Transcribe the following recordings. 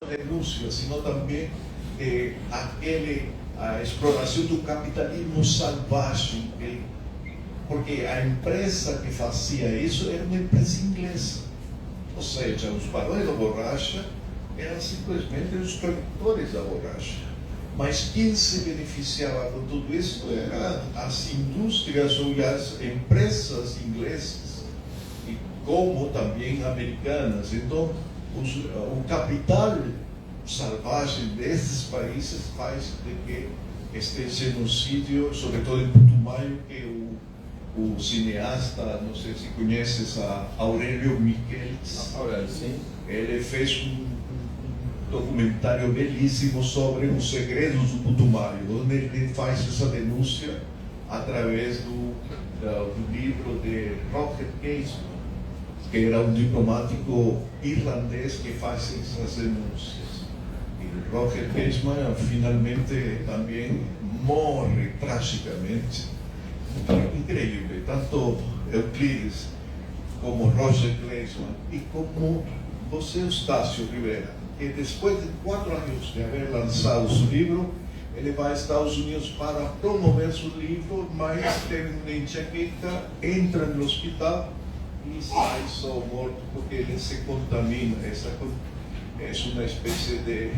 denúncia, sino também a exploração do capitalismo selvagem, porque a empresa que fazia isso era uma empresa inglesa, ou seja, os barões da borracha eram simplesmente os produtores da borracha, mas quem se beneficiava com tudo isso eram as indústrias ou as empresas inglesas, e como também americanas. Então, o capital selvagem desses países faz de que este genocídio, sobretudo em Putumayo, que o cineasta, não sei se conheces, Aurélio Miquelis. Aurélio, sim. Ele fez um documentário belíssimo sobre os segredos do Putumayo, onde ele faz essa denúncia através do livro de Roger Casement, que era um diplomático irlandês que faz essas denúncias. E Roger Casement finalmente também morre tragicamente. Incrível, tanto Euclides como Roger Casement e como você, Eustácio Rivera, que depois de 4 anos de haver lançado seu livro, ele vai aos Estados Unidos para promover seu livro, mas tem uma enxaqueca, entra no hospital e sai só morto porque ele se contamina. Essa é uma espécie de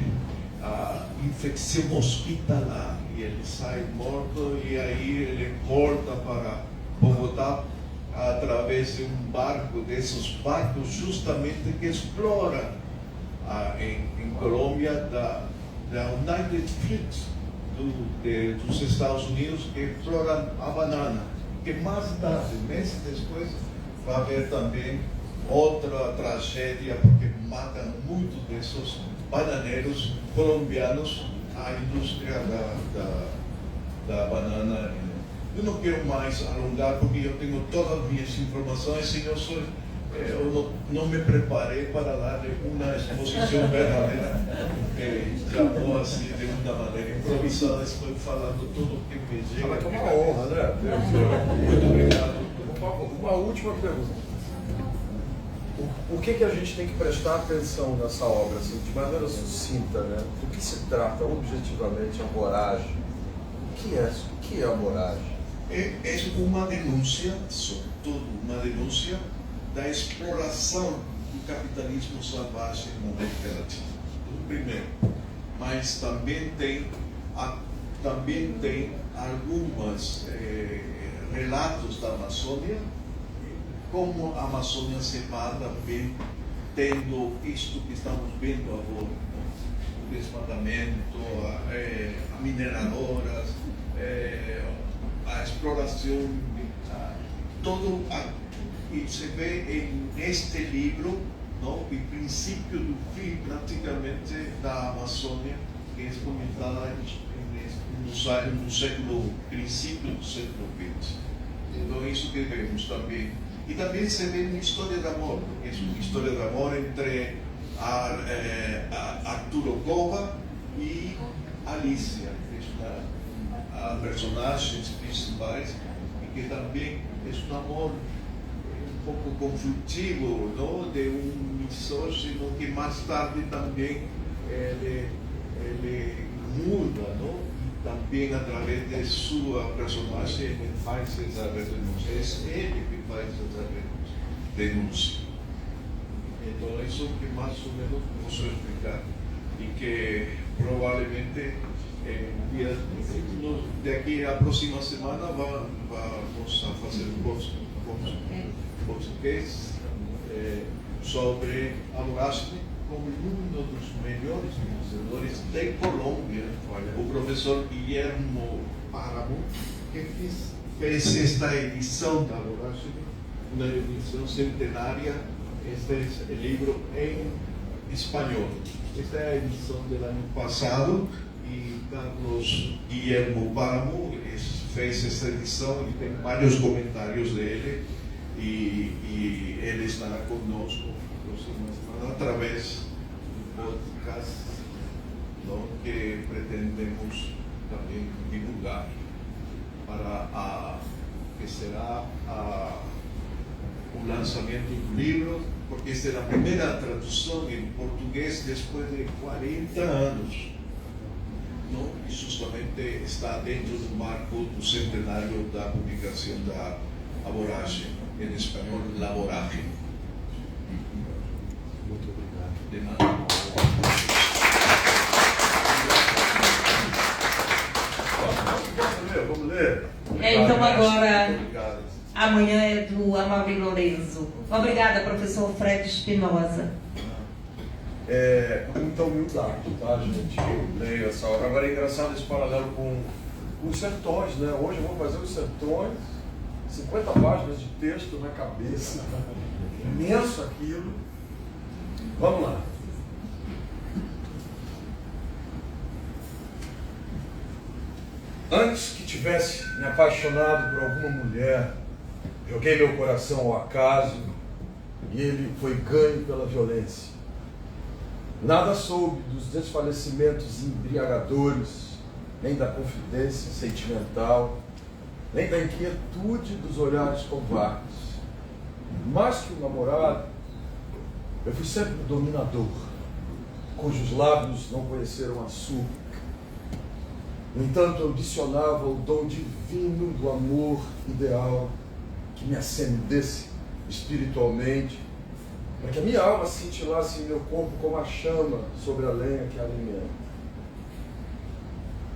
infecção hospitalar, e ele sai morto, e aí ele volta para Bogotá através de um barco, desses barcos justamente que exploram em Colômbia da United Fruit dos Estados Unidos, que exploram a banana, que mais tarde, meses depois, vai haver também outra tragédia, porque matam muitos desses bananeiros colombianos, a indústria da banana. Eu não quero mais alongar, porque eu tenho todas as minhas informações e eu não me preparei para dar uma exposição verdadeira. Já vou assim, de uma maneira improvisada, estou falando tudo o que me chega. Fala com uma honra, André. Muito obrigado. Uma última pergunta. O que a gente tem que prestar atenção nessa obra, assim, de maneira sucinta, né? Do que se trata objetivamente a voragem? O que é a voragem? É uma denúncia, sobretudo uma denúncia da exploração do capitalismo selvagem na América Latina. Primeiro, mas também tem alguns relatos da Amazônia, como a Amazônia se vai também tendo isto que estamos vendo agora, o desmatamento, a mineradoras, a exploração, todo e se vê neste livro, não, o princípio do fim praticamente da Amazônia, que é comentada no século, princípio do século XX. Então isso que vemos também. E também se vê uma história de amor, porque é uma história de amor entre Arturo Cova e Alicia, que são personagens principais, e que também é um amor um pouco conflitivo, não? De um misógino que mais tarde também ele muda, não? E também através de sua personagem ele faz essa renúncia. É ele que faz essa denúncia. Então isso que mais ou menos posso explicar, e que provavelmente daqui a próxima semana vamos a fazer um português sobre a voragem como um dos melhores conhecedores de Colômbia, o professor Guillermo Páramo, que fez esta edição da voragem, uma edição centenária. Este é o livro em espanhol. Esta é a edição do ano passado, e Carlos Guillermo Páramo fez essa edição e tem vários comentários dele, e ele estará conosco através do podcast, não, que pretendemos também divulgar para que será o lançamento do livro porque esta é a primeira tradução em português depois de 40 anos. Não? E justamente está dentro do marco do centenário da publicação da A Voragem, em espanhol, La Voragem. Muito obrigado. De nada. Vamos ler? Então agora, Muito obrigado. amanhã é do Amaury Lorenzo. Obrigada, professor Fred Espinosa. Com muita humildade, tá, gente? Eu leio essa obra. Agora é engraçado esse paralelo com os sertões, né? Hoje eu vou fazer os sertões, 50 páginas de texto na cabeça, imenso aquilo. Vamos lá. Antes que tivesse me apaixonado por alguma mulher, joguei meu coração ao acaso e ele foi ganho pela violência. Nada soube dos desfalecimentos embriagadores, nem da confidência sentimental, nem da inquietude dos olhares covardes. Mais que um namorado, eu fui sempre um dominador, cujos lábios não conheceram açúcar. No entanto, eu adicionava o dom divino do amor ideal que me acendesse espiritualmente, para que a minha alma cintilasse em meu corpo como a chama sobre a lenha que a alimenta.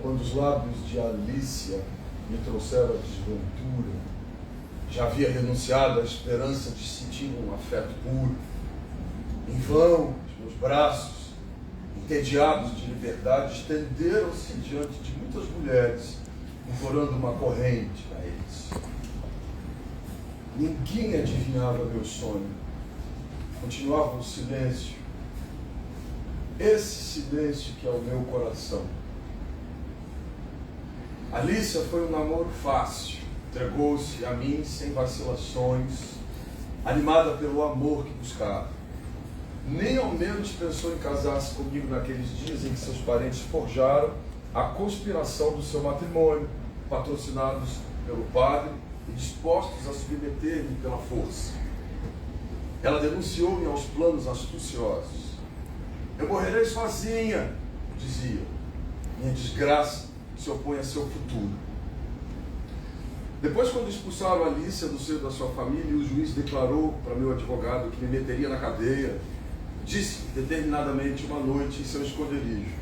Quando os lábios de Alicia me trouxeram a desventura, já havia renunciado à esperança de sentir um afeto puro. Em vão, os meus braços, entediados de liberdade, estenderam-se diante de muitas mulheres, implorando uma corrente a eles. Ninguém adivinhava meu sonho. Continuava o silêncio. Esse silêncio que é o meu coração. Alicia foi um namoro fácil. Entregou-se a mim sem vacilações, animada pelo amor que buscava. Nem ao menos pensou em casar-se comigo naqueles dias em que seus parentes forjaram a conspiração do seu matrimônio, patrocinados pelo padre e dispostos a submeter-me pela força. Ela denunciou-me aos planos astuciosos. Eu morrerei sozinha, dizia. Minha desgraça se opõe a seu futuro. Depois, quando expulsaram Alicia do seio da sua família, o juiz declarou para meu advogado que me meteria na cadeia, disse determinadamente uma noite em seu esconderijo: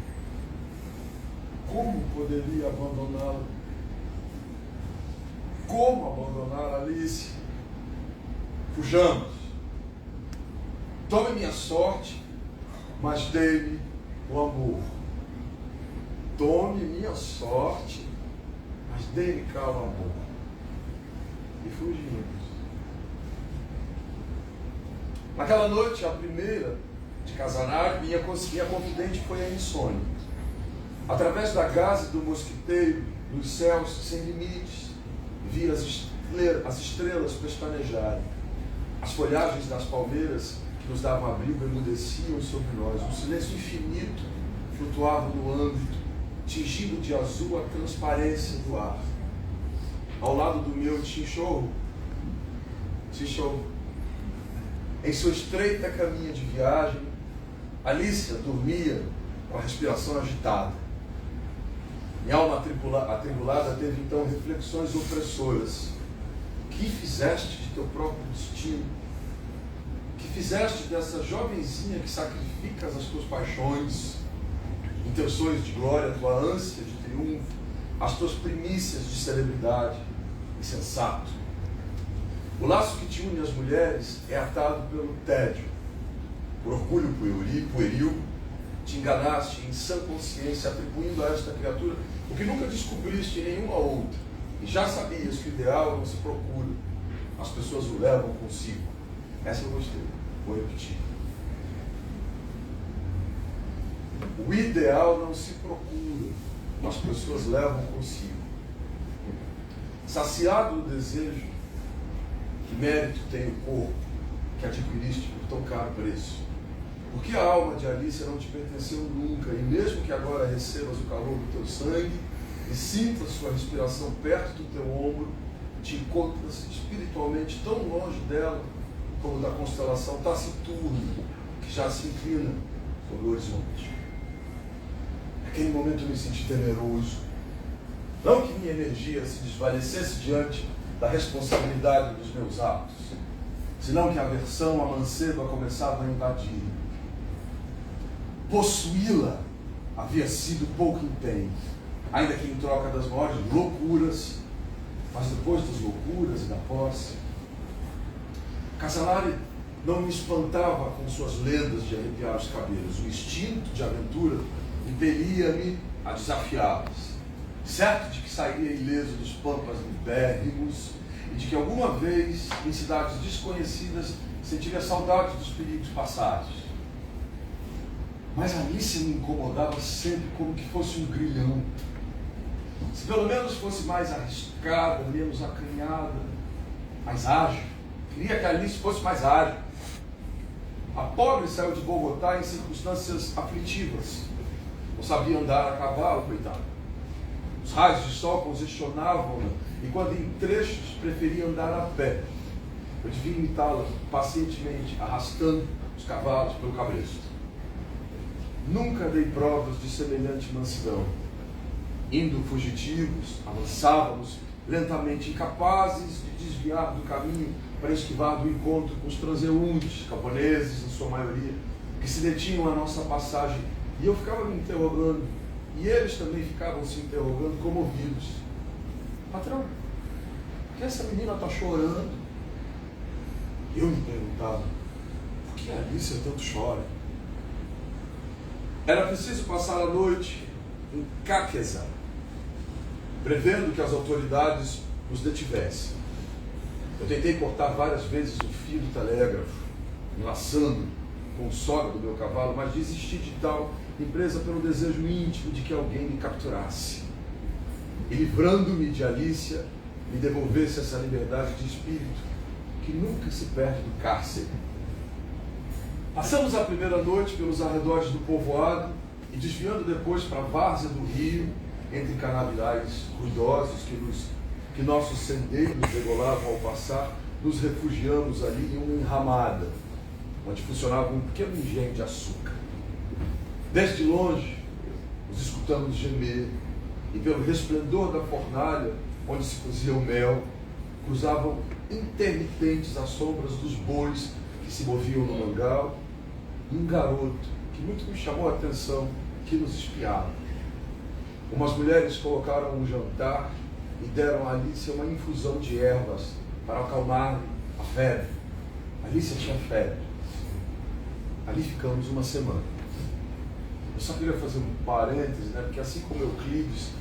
como poderia abandoná-la? Como abandonar Alicia? Fujamos. Tome minha sorte, mas dê-me o amor. Tome minha sorte, mas dê-me cá o amor. E fugimos. Naquela noite, a primeira de Casanare, minha confidente foi a insônia. Através da gaze do mosquiteiro, nos céus sem limites, vi as estrelas pestanejarem. As folhagens das palmeiras que nos davam abrigo emudeciam sobre nós. Um silêncio infinito flutuava no âmbito, tingindo de azul a transparência do ar. Ao lado do meu chinchorro, em sua estreita caminha de viagem, Alicia dormia com a respiração agitada. Minha alma atribulada teve então reflexões opressoras. Que fizeste de teu próprio destino? Que fizeste dessa jovenzinha que sacrificas as tuas paixões, intenções de glória, tua ânsia de triunfo, as tuas primícias de celebridade? Insensato. O laço que te une às mulheres é atado pelo tédio. Por orgulho pueril, te enganaste em sã consciência, atribuindo a esta criatura o que nunca descobriste em nenhuma outra. E já sabias que o ideal não se procura, as pessoas o levam consigo. Essa eu gostei, vou repetir. O ideal não se procura, as pessoas levam consigo. Saciado o desejo, que mérito tem o corpo que adquiriste por tão caro preço? Porque a alma de Alicia não te pertenceu nunca, e mesmo que agora recebas o calor do teu sangue e sintas sua respiração perto do teu ombro, te encontras espiritualmente tão longe dela como da constelação taciturna, que já se inclina sobre o horizonte. Naquele momento eu me senti temeroso. Não que minha energia se desvanecesse diante da responsabilidade dos meus atos, senão que a aversão amanceba começava a invadir. Possuí-la havia sido pouco empenho, ainda que em troca das maiores loucuras, mas depois das loucuras e da posse, Casanare não me espantava com suas lendas de arrepiar os cabelos. O instinto de aventura impelia-me a desafiá-las, certo de que sairia ileso dos pampas libérrimos e de que alguma vez, em cidades desconhecidas, sentiria saudade dos perigos passados. Mas Alice me incomodava sempre como que fosse um grilhão. Se pelo menos fosse mais arriscada, menos acanhada, mais ágil. Queria que Alice fosse mais ágil. A pobre saiu de Bogotá em circunstâncias aflitivas. Não sabia andar a cavalo, coitada. Os raios de sol congestionavam-na e quando em trechos preferia andar a pé. Eu devia imitá-la pacientemente, arrastando os cavalos pelo cabresto. Nunca dei provas de semelhante mansidão. Indo fugitivos, avançávamos lentamente, incapazes de desviar do caminho para esquivar do encontro com os transeuntes, camponeses, em sua maioria, que se detinham à nossa passagem. E eu ficava me interrogando, e eles também ficavam se interrogando, comovidos. Patrão, por que essa menina está chorando? Eu me perguntava, por que a Alice tanto chora? Era preciso passar a noite em Caqueza, prevendo que as autoridades nos detivessem. Eu tentei cortar várias vezes o fio do telégrafo, enlaçando com o soga do meu cavalo, mas desisti de tal empresa pelo desejo íntimo de que alguém me capturasse e, livrando-me de Alicia, me devolvesse essa liberdade de espírito que nunca se perde do cárcere. Passamos a primeira noite pelos arredores do povoado e, desviando depois para a várzea do rio, entre canaviais ruidosos que nossos sendeiros regolavam ao passar, nos refugiamos ali em uma enramada, onde funcionava um pequeno engenho de açúcar. Desde longe, os escutamos gemer, e pelo resplendor da fornalha, onde se cozia o mel, cruzavam intermitentes as sombras dos bois que se moviam no mangal, e um garoto, que muito me chamou a atenção, que nos espiava. Umas mulheres colocaram um jantar e deram a Alice uma infusão de ervas para acalmar a febre. Alice tinha febre. Ali ficamos uma semana. Eu só queria fazer um parêntese, né? Porque assim como Euclides,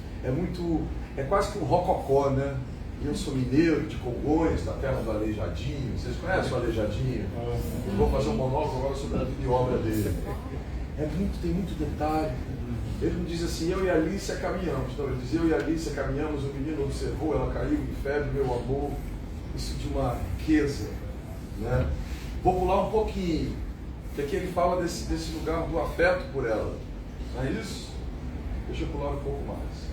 é quase que um rococó, né? E eu sou mineiro de Congonhas, da terra do Aleijadinho. Vocês conhecem o Aleijadinho? Eu vou fazer um monólogo agora sobre a vida e obra dele. Tem muito detalhe. Ele não diz assim, eu e a Alice caminhamos. Não, ele diz, eu e a Alice caminhamos, o menino observou, ela caiu em febre, meu amor. Isso de uma riqueza, né? Vou pular um pouquinho, que aqui ele fala desse lugar do afeto por ela. Não é isso? Deixa eu pular um pouco mais.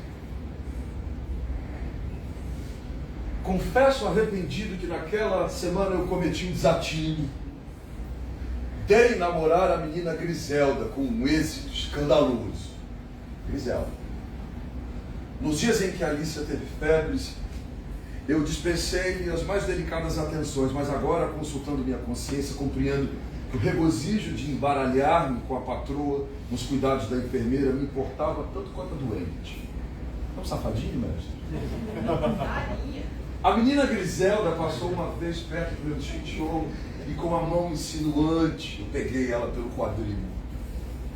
Confesso arrependido que naquela semana eu cometi um desatino. Dei namorar a menina Griselda com um êxito escandaloso. Griselda. Nos dias em que a Alicia teve febres, eu dispensei-lhe as mais delicadas atenções, mas agora, consultando minha consciência, compreendo que o regozijo de embaralhar-me com a patroa nos cuidados da enfermeira me importava tanto quanto a doente. É um safadinho, mestre? A menina Griselda passou uma vez perto do meu chichão e com a mão insinuante eu peguei ela pelo quadril,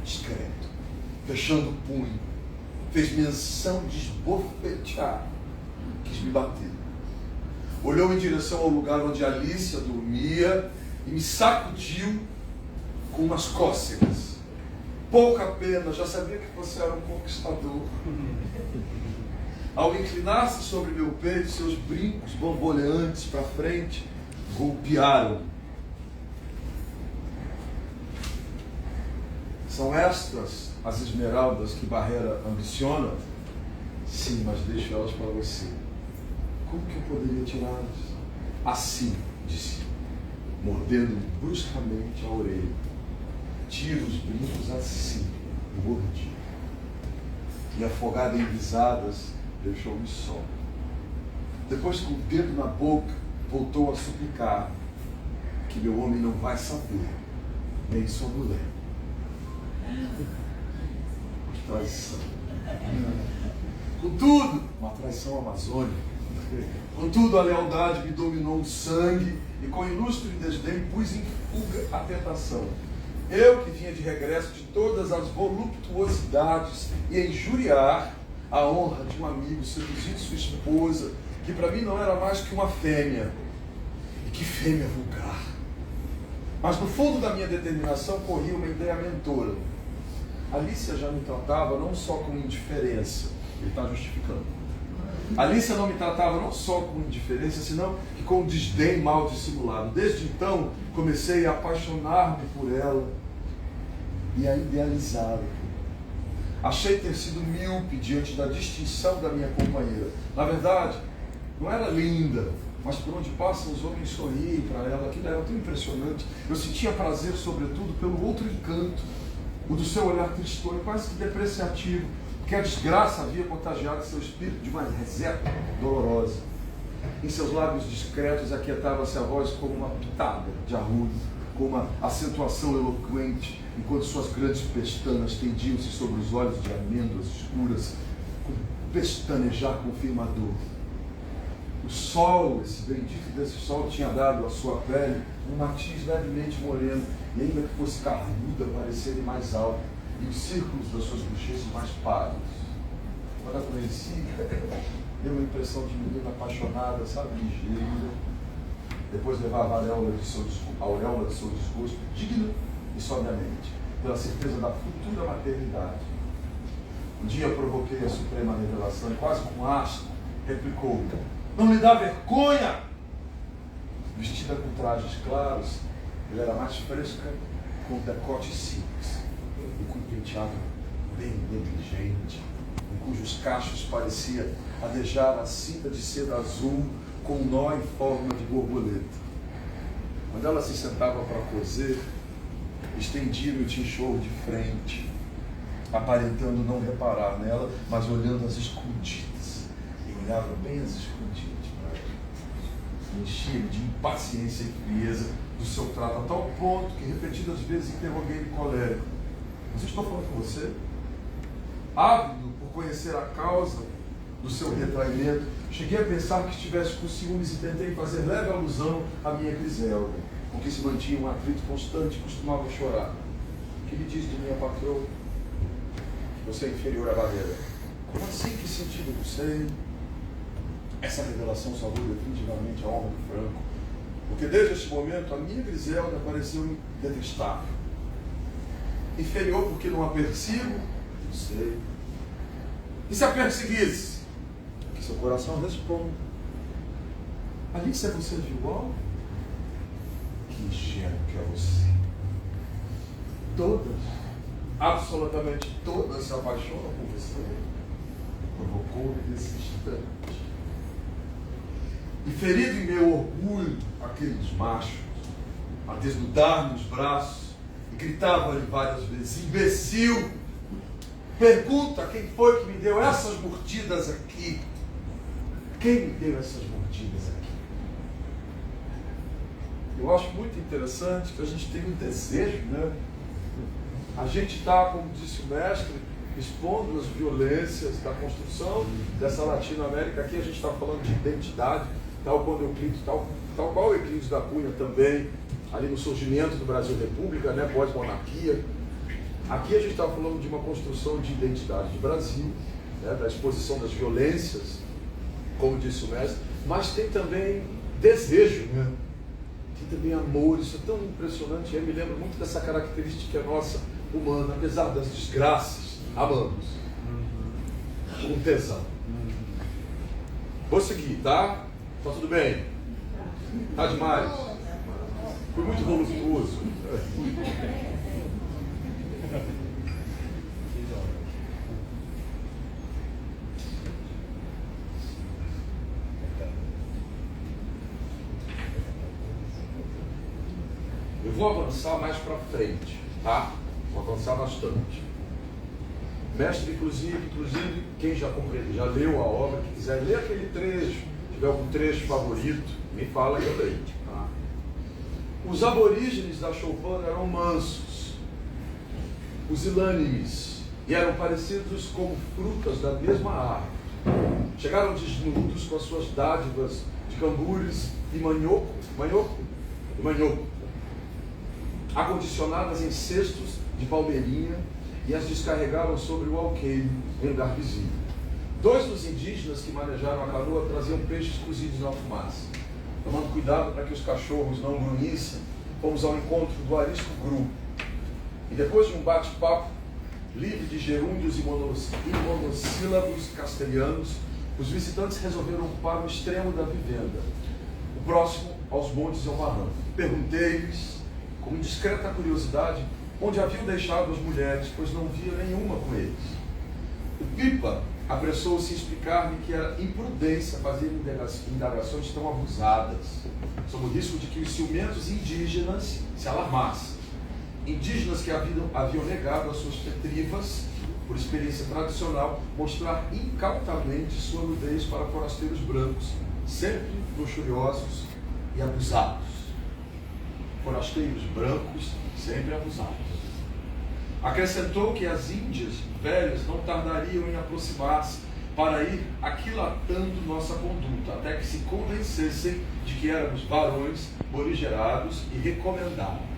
discreto, fechando o punho, fez menção de esbofetear, quis me bater. Olhou em direção ao lugar onde Alicia dormia e me sacudiu com umas cócegas. Pouca pena, já sabia que você era um conquistador. Ao inclinar-se sobre meu peito, seus brincos bamboleantes para frente golpearam. São estas as esmeraldas que Barrera ambiciona? Sim, mas deixo elas para você. Como que eu poderia tirá-las? Assim, disse. mordendo bruscamente a orelha. Tira os brincos assim, o gordinho. E afogada em risadas, deixou-me só. Depois, com o dedo na boca, voltou a suplicar que meu homem não vai saber, nem sua mulher. Que traição. Contudo, uma traição amazônica. Contudo, a lealdade me dominou o sangue e com ilustre desdém pus em fuga a tentação. Eu que vinha de regresso de todas as voluptuosidades e injuriar a honra de um amigo, seduzindo sua esposa, que para mim não era mais que uma fêmea. E que fêmea vulgar. Mas no fundo da minha determinação corria uma ideia mentora. Alícia já me tratava não só com indiferença, ele está justificando. Alícia não me tratava não só com indiferença, senão que com desdém mal dissimulado. Desde então, comecei a apaixonar-me por ela e a idealizá-la. Achei ter sido míope diante da distinção da minha companheira. Na verdade, não era linda, mas por onde passam os homens sorriem para ela. Aquilo era tão impressionante. Eu sentia prazer, sobretudo, pelo outro encanto, o do seu olhar tristonho, quase que depreciativo, porque a desgraça havia contagiado seu espírito de uma reserva dolorosa. Em seus lábios discretos aquietava-se a voz como uma pitada de arrulho, com uma acentuação eloquente, enquanto suas grandes pestanas tendiam-se sobre os olhos de amêndoas escuras, com pestanejar confirmador. O sol, esse bendito desse sol, tinha dado à sua pele um matiz levemente moreno, e ainda que fosse carnuda, parecia-lhe mais alto, e os círculos das suas bochechas mais pálidos. Quando a conheci, deu uma impressão de menina apaixonada, sabe, ligeira. Depois levava a auréola de seu discurso, digna e sobriamente, pela certeza da futura maternidade. Um dia provoquei a suprema revelação e quase com asco replicou: não lhe dá vergonha? Vestida com trajes claros, ela era mais fresca, com decote simples e com um penteado bem negligente, em cujos cachos parecia adejar a cinta de seda azul com um nó em forma de borboleta. Quando ela se sentava para cozer, estendia-me o tinchor de frente, aparentando não reparar nela, mas olhando às escondidas. E olhava bem às escondidas para ela. Enchia-me de impaciência e frieza do seu trato, a tal ponto que repetidas vezes interroguei-me colérico: mas eu estou falando com você? Ávido por conhecer a causa do seu retraimento, cheguei a pensar que estivesse com ciúmes e tentei fazer leve alusão à minha Griselda, com que se mantinha um atrito constante e costumava chorar. O que lhe diz de minha patroa? Você é inferior à barreira. Como assim? Que sentido? Não sei. Essa revelação salvou definitivamente a honra do Franco, porque desde este momento a minha Griselda pareceu-me detestável. Inferior porque não a persigo? Não sei. E se a perseguisse? Que seu coração responda. Alícia, você viu algo? Que ingênuo que é você. Todas, absolutamente todas se apaixonam por você. Provocou-me nesse instante. E ferido em meu orgulho, aqueles machos, a desnudar-me os braços, e gritava-lhe várias vezes: imbecil! Pergunta quem foi que me deu essas mordidas aqui. Quem me deu essas mordidas aqui? Eu acho muito interessante que a gente tem um desejo, né? A gente está, como disse o mestre, expondo as violências da construção dessa Latinoamérica. Aqui a gente está falando de identidade, tal qual o Euclides da Cunha também, ali no surgimento do Brasil República, né, pós-monarquia. Aqui a gente está falando de uma construção de identidade de Brasil, né, da exposição das violências, como disse o mestre, mas tem também desejo, né? Tem também amor. Isso é tão impressionante. Eu me lembro muito dessa característica nossa humana, apesar das desgraças, amamos com tesão. Vou seguir, tá? Tá tudo bem? Tá demais? Foi muito voluptuoso. vou avançar mais para frente, tá? Vou avançar bastante. Mestre, inclusive, quem já compreendeu, já leu a obra, que quiser ler aquele trecho, tiver algum trecho favorito, me fala que eu leio. Tá? Os aborígenes da choupana eram mansos, pusilânimes, e eram parecidos como frutas da mesma árvore. Chegaram desnudos com as suas dádivas de cambures e manhoco, acondicionadas em cestos de palmeirinha, e as descarregaram sobre o alqueire em lugar vizinho. 2 dos indígenas que manejaram a canoa traziam peixes cozidos na fumaça. Tomando cuidado para que os cachorros não grunhissem, fomos ao encontro do arisco Gru. E depois de um bate-papo livre de gerúndios e monossílabos castelhanos, os visitantes resolveram ocupar o extremo da vivenda, o próximo aos montes e ao barranco. Perguntei-lhes, com indiscreta curiosidade, onde haviam deixado as mulheres, pois não via nenhuma com eles. O Pipa apressou-se em explicar-me que era imprudência fazer indagações tão abusadas, sob o risco de que os ciumentos indígenas se alarmassem. Indígenas que haviam negado às suas petrivas, por experiência tradicional, mostrar incautamente sua nudez para forasteiros brancos, sempre luxuriosos e abusados. Forasteiros brancos, sempre abusados. Acrescentou que as índias velhas não tardariam em aproximar-se para ir aquilatando nossa conduta, até que se convencessem de que éramos varões morigerados e recomendados.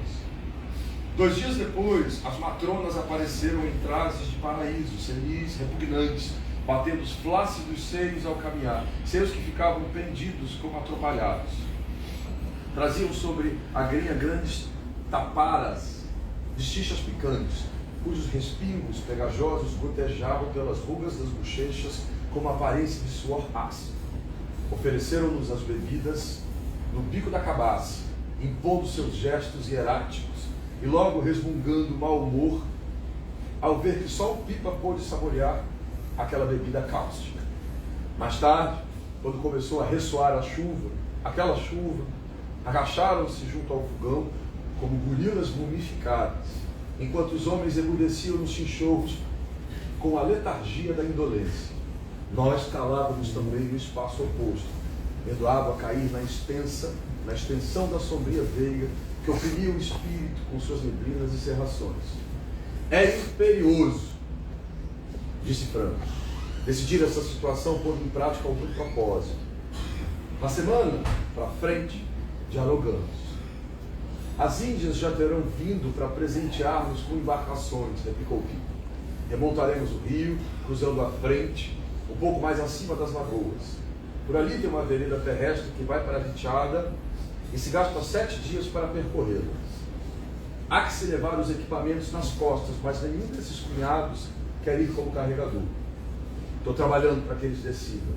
2 dias depois, as matronas apareceram em trajes de paraíso, senis repugnantes, batendo os flácidos seios ao caminhar, seios que ficavam pendidos como atrapalhados. Traziam sobre a grinha grandes taparas de xixas picantes, cujos respingos pegajosos gotejavam pelas rugas das bochechas como aparência de suor ácido. Ofereceram-nos as bebidas no bico da cabaça, impondo seus gestos hieráticos e logo resmungando mau humor ao ver que só o Pipa pôde saborear aquela bebida cáustica. Mais tarde, quando começou a ressoar a chuva, aquela chuva, agacharam-se junto ao fogão como gorilas mumificadas, enquanto os homens emudeciam nos chinchorros com a letargia da indolência. Nós calávamos também no espaço oposto, vendo a água cair na extensão da sombria veiga que oprimia o espírito com suas neblinas e cerrações. É imperioso, disse Franco, decidir essa situação pondo em prática algum propósito. Na semana para frente, dialogamos. As índias já terão vindo para presentear-nos com embarcações, replicou Pipa. Remontaremos o rio, cruzando a frente, um pouco mais acima das lagoas. Por ali tem uma vereda terrestre que vai para a Litiada e se gasta 7 dias para percorrê-la. Há que se levar os equipamentos nas costas, mas nenhum desses cunhados quer ir como carregador. Estou trabalhando para que eles decidam.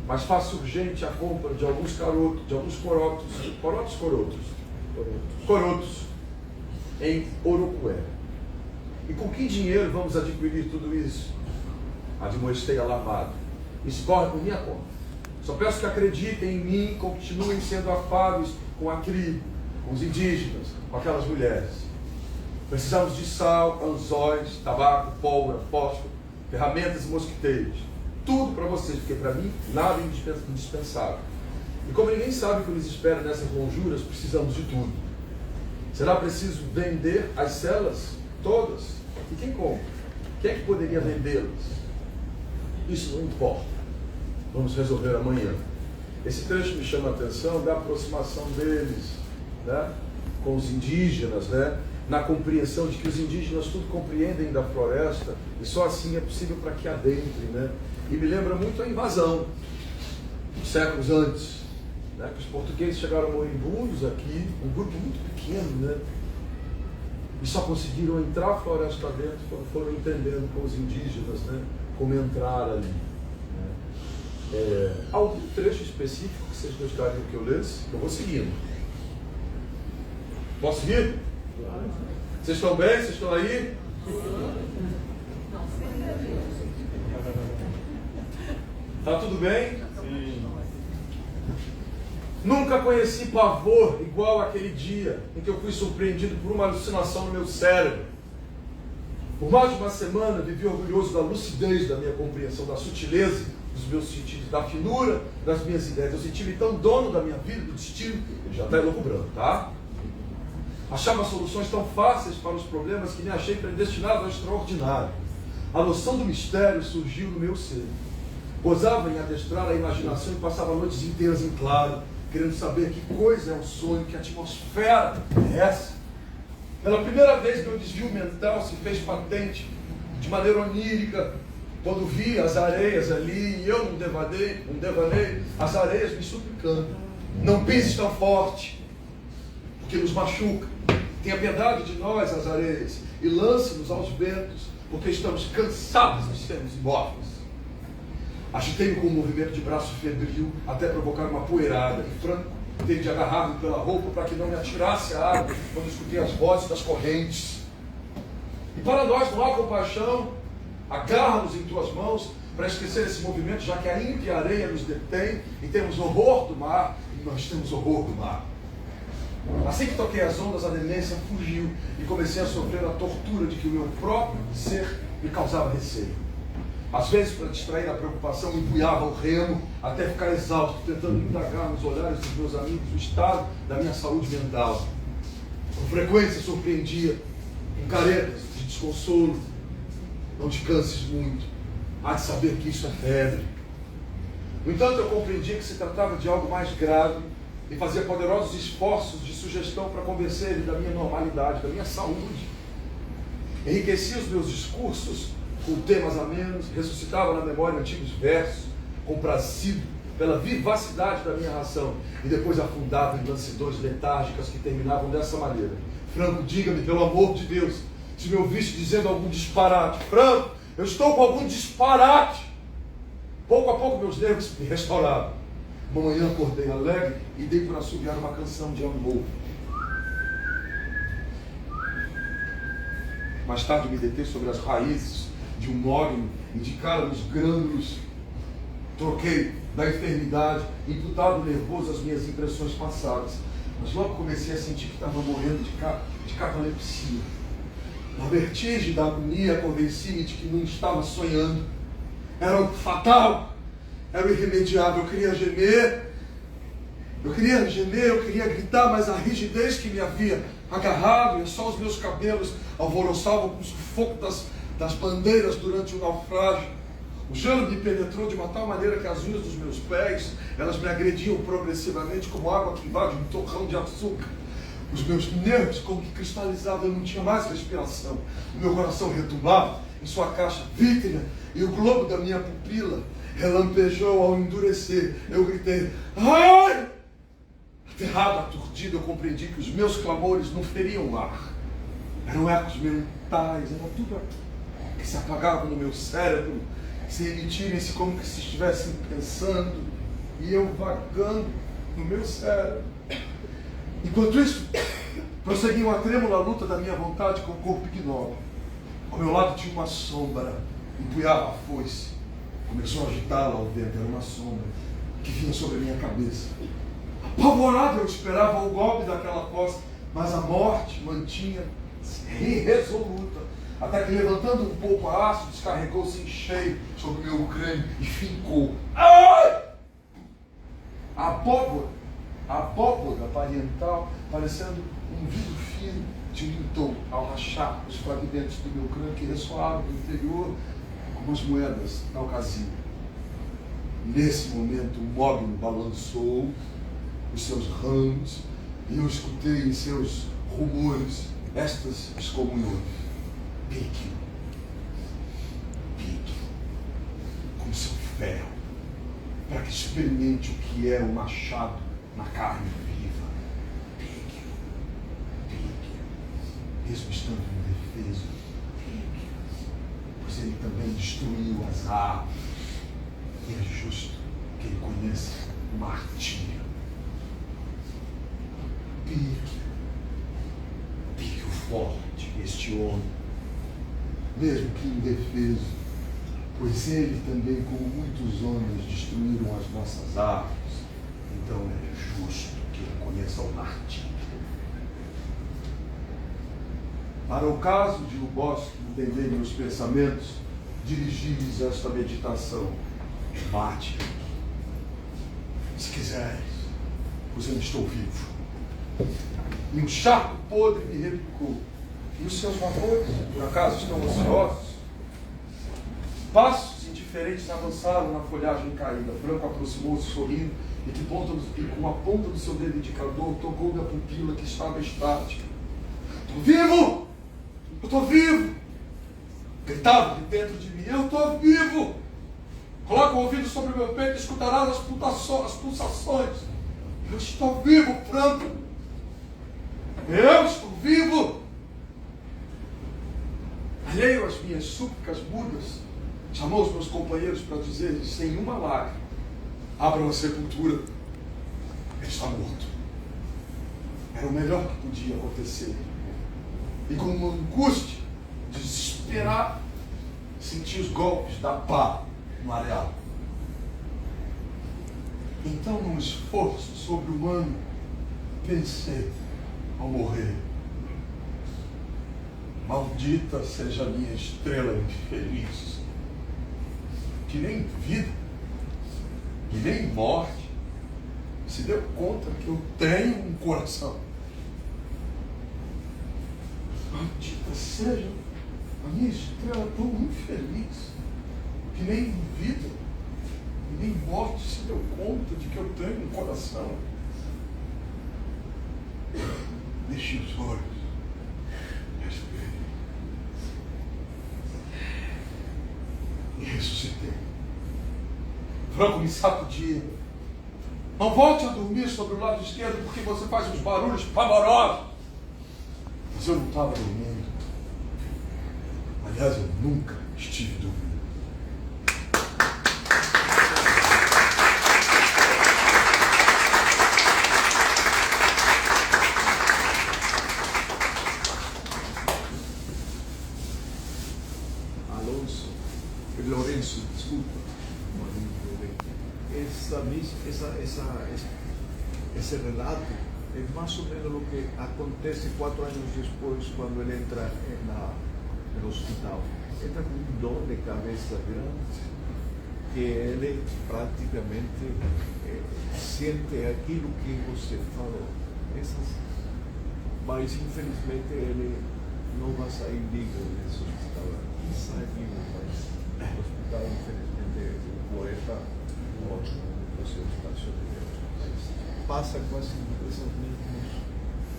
Mas faço urgente a compra de alguns corotos em Orocué. E com que dinheiro vamos adquirir tudo isso? Admoestei alarmado. Isso corre por minha conta. Só peço que acreditem em mim e continuem sendo afáveis com a tribo, com os indígenas, com aquelas mulheres. Precisamos de sal, anzóis, tabaco, pólvora, fósforo, ferramentas e mosquiteiros. Tudo para vocês, porque para mim nada é indispensável. E como ninguém sabe o que nos espera nessas conjuras, precisamos de tudo. Será preciso vender as celas todas? E quem compra? Quem é que poderia vendê-las? Isso não importa. Vamos resolver amanhã. Esse trecho me chama a atenção da aproximação deles, né, com os indígenas, né, na compreensão de que os indígenas tudo compreendem da floresta e só assim é possível para que adentrem, né? E me lembra muito a invasão, séculos antes, né, que os portugueses chegaram moribundos aqui, um grupo muito pequeno, né, e só conseguiram entrar a floresta dentro quando foram entendendo com os indígenas, né, como entrar ali. Algum trecho específico que vocês gostariam que eu lesse? Eu vou seguindo. Posso seguir? Vocês estão bem? Vocês estão aí? Tá tudo bem? Sim. Nunca conheci pavor igual àquele dia em que eu fui surpreendido por uma alucinação no meu cérebro. Por mais de uma semana, vivi orgulhoso da lucidez da minha compreensão, da sutileza dos meus sentidos, da finura das minhas ideias. Eu senti-me tão dono da minha vida, do destino, ele já está elucubrando, tá? Achava soluções tão fáceis para os problemas que me achei predestinado ao extraordinário. A noção do mistério surgiu no meu ser. Gozava em adestrar a imaginação e passava noites inteiras em claro, querendo saber que coisa é o sonho, que atmosfera é essa. Pela primeira vez, meu desvio mental se fez patente, de maneira onírica, quando vi as areias ali, e eu num devaneio, as areias me suplicando: não pises tão forte, porque nos machuca. Tenha piedade de nós, as areias, e lance-nos aos ventos, porque estamos cansados de sermos imóveis. Agitei-me com um movimento de braço febril, até provocar uma poeirada, e Franco teve de agarrar-me pela roupa para que não me atirasse a água quando escutei as vozes das correntes. E para nós não há compaixão, agarra-nos em tuas mãos para esquecer esse movimento, já que a ímpia areia nos detém e temos horror do mar, e nós temos horror do mar. Assim que toquei as ondas, a demência fugiu e comecei a sofrer a tortura de que o meu próprio ser me causava receio. Às vezes, para distrair a preocupação, empunhava o remo até ficar exausto, tentando indagar nos olhares dos meus amigos o estado da minha saúde mental. Com frequência surpreendia com caretas de desconsolo: não te canses muito, há de saber que isso é febre. No entanto, eu compreendia que se tratava de algo mais grave e fazia poderosos esforços de sugestão para convencer ele da minha normalidade, da minha saúde. Enriquecia os meus discursos com temas amenos, ressuscitava na memória antigos versos, comprazido pela vivacidade da minha ração, e depois afundava em mansidões letárgicas que terminavam dessa maneira: Franco, diga-me, pelo amor de Deus, se me ouviste dizendo algum disparate. Franco, eu estou com algum disparate. Pouco a pouco meus nervos me restauravam. Uma manhã acordei alegre e dei por assobiar uma canção de amor. Mais tarde me detei sobre as raízes de um mogno, indicaram os grânulos. Troquei da enfermidade, imputado nervoso, as minhas impressões passadas. Mas logo comecei a sentir que estava morrendo de catalepsia. Na vertigem da agonia, convenci-me de que não estava sonhando. Era o fatal, era o irremediável. Eu queria gemer, eu queria gritar, mas a rigidez que me havia agarrado e só os meus cabelos alvoroçavam com o sufoco das bandeiras durante o naufrágio. O gelo me penetrou de uma tal maneira que as unhas dos meus pés, elas me agrediam progressivamente como água que invade um torrão de açúcar. Os meus nervos como que cristalizavam, eu não tinha mais respiração. O meu coração retumbava em sua caixa vítrea e o globo da minha pupila relampejou ao endurecer. Eu gritei: ai! Aterrado, aturdido, eu compreendi que os meus clamores não feriam o ar. Eram ecos mentais, era tudo que se apagava no meu cérebro, se emitirem-se como que se estivessem pensando, e eu vagando no meu cérebro. Enquanto isso, prossegui uma trêmula luta da minha vontade com o corpo ignóbil. Ao meu lado tinha uma sombra, empunhava a foice. Começou a agitá-la ao vento, era uma sombra que vinha sobre a minha cabeça. Apavorado, eu esperava o golpe daquela fossa, mas a morte mantinha-se irresoluta, até que, levantando um pouco a aço, descarregou-se em cheio sobre o meu crânio e fincou. Ai! A abóbora parietal, parecendo um vidro fino, tilintou ao rachar os fragmentos do meu crânio que ressoavam no interior como as moedas da ocasião. Nesse momento, o mogno balançou os seus ramos e eu escutei em seus rumores estas excomunhões: pique, com seu ferro, para que experimente o que é o machado na carne viva. Pique, mesmo estando indefeso, pois ele também destruiu as árvores, e é justo que ele conheça o martírio. Pique o forte, este homem, mesmo que indefeso, pois ele também, como muitos homens, destruíram as nossas árvores. então é justo que reconheça o martírio. Para o caso de vós entenderem os pensamentos, dirigi-lhes esta meditação. Mate, se quiseres, pois eu estou vivo. E um charco podre me replicou. E os seus vapores, por acaso, estão ociosos? Passos indiferentes avançaram na folhagem caída. Branco aproximou-se sorrindo e com a ponta do seu dedo indicador tocou da pupila que estava estática. Estou vivo! Eu estou vivo! Gritava de dentro de mim, eu estou vivo! Coloca o ouvido sobre o meu peito e escutarás as pulsações. Eu estou vivo, Franco! Eu estou vivo! Alheio às minhas súplicas mudas, chamou os meus companheiros para dizer, sem uma lágrima, abram a sepultura, ele está morto. Era o melhor que podia acontecer. E com uma angústia desesperada, senti os golpes da pá no areal. Então, num esforço sobre-humano, pensei ao morrer: maldita seja a minha estrela infeliz, que nem vida e nem morte se deu conta que eu tenho um coração. Maldita seja a minha estrela tão infeliz, que nem vida e nem morte se deu conta de que eu tenho um coração. Deixe os olhos, respirei e ressuscitei. Franco me sacudia. Não volte a dormir sobre o lado esquerdo, porque você faz uns barulhos pavorosos. Mas eu não estava dormindo. Aliás, eu nunca estive dormindo. Lourenço, desculpa. Esse relato é mais ou menos o que acontece 4 anos depois, quando ele entra no hospital. Entra com um dor de cabeça grande, que ele praticamente sente aquilo que você falou. Mas infelizmente ele não vai sair vivo desse hospital. Ele sai vivo, mas o hospital, infelizmente, o poeta morre no seu espaço de Deus. Mas passa quase esses mesmos,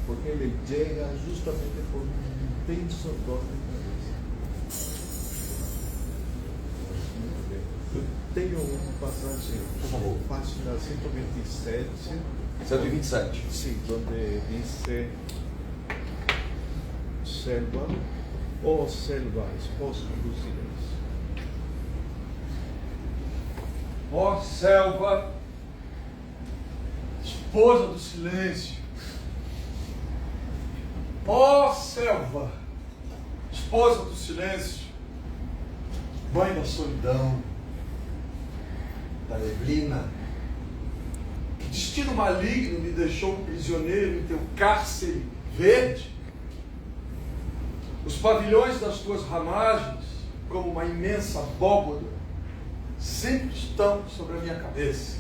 porque ele chega justamente por um intenso dor de cabeça. Muito bem. Eu tenho uma passagem, página 127. 127. Sim, onde diz Selva, ou Selva, esposa do silêncio. Ó selva, esposa do silêncio. Ó selva, esposa do silêncio, mãe da solidão, da neblina. Que destino maligno me deixou prisioneiro em teu cárcere verde? Os pavilhões das tuas ramagens, como uma imensa abóbora, sempre estão sobre a minha cabeça,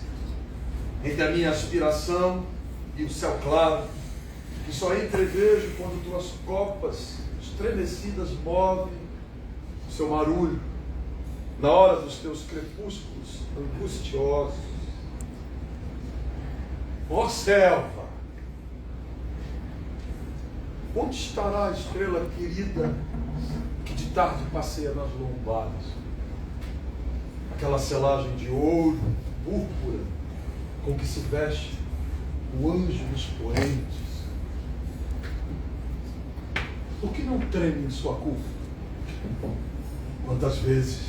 entre a minha aspiração e o céu claro, que só entrevejo quando tuas copas estremecidas movem o seu marulho, na hora dos teus crepúsculos angustiosos. Ó selva, onde estará a estrela querida que de tarde passeia nas lombadas? Aquela selagem de ouro, púrpura, com que se veste o anjo dos poentes. Por que não treme em sua culpa? Quantas vezes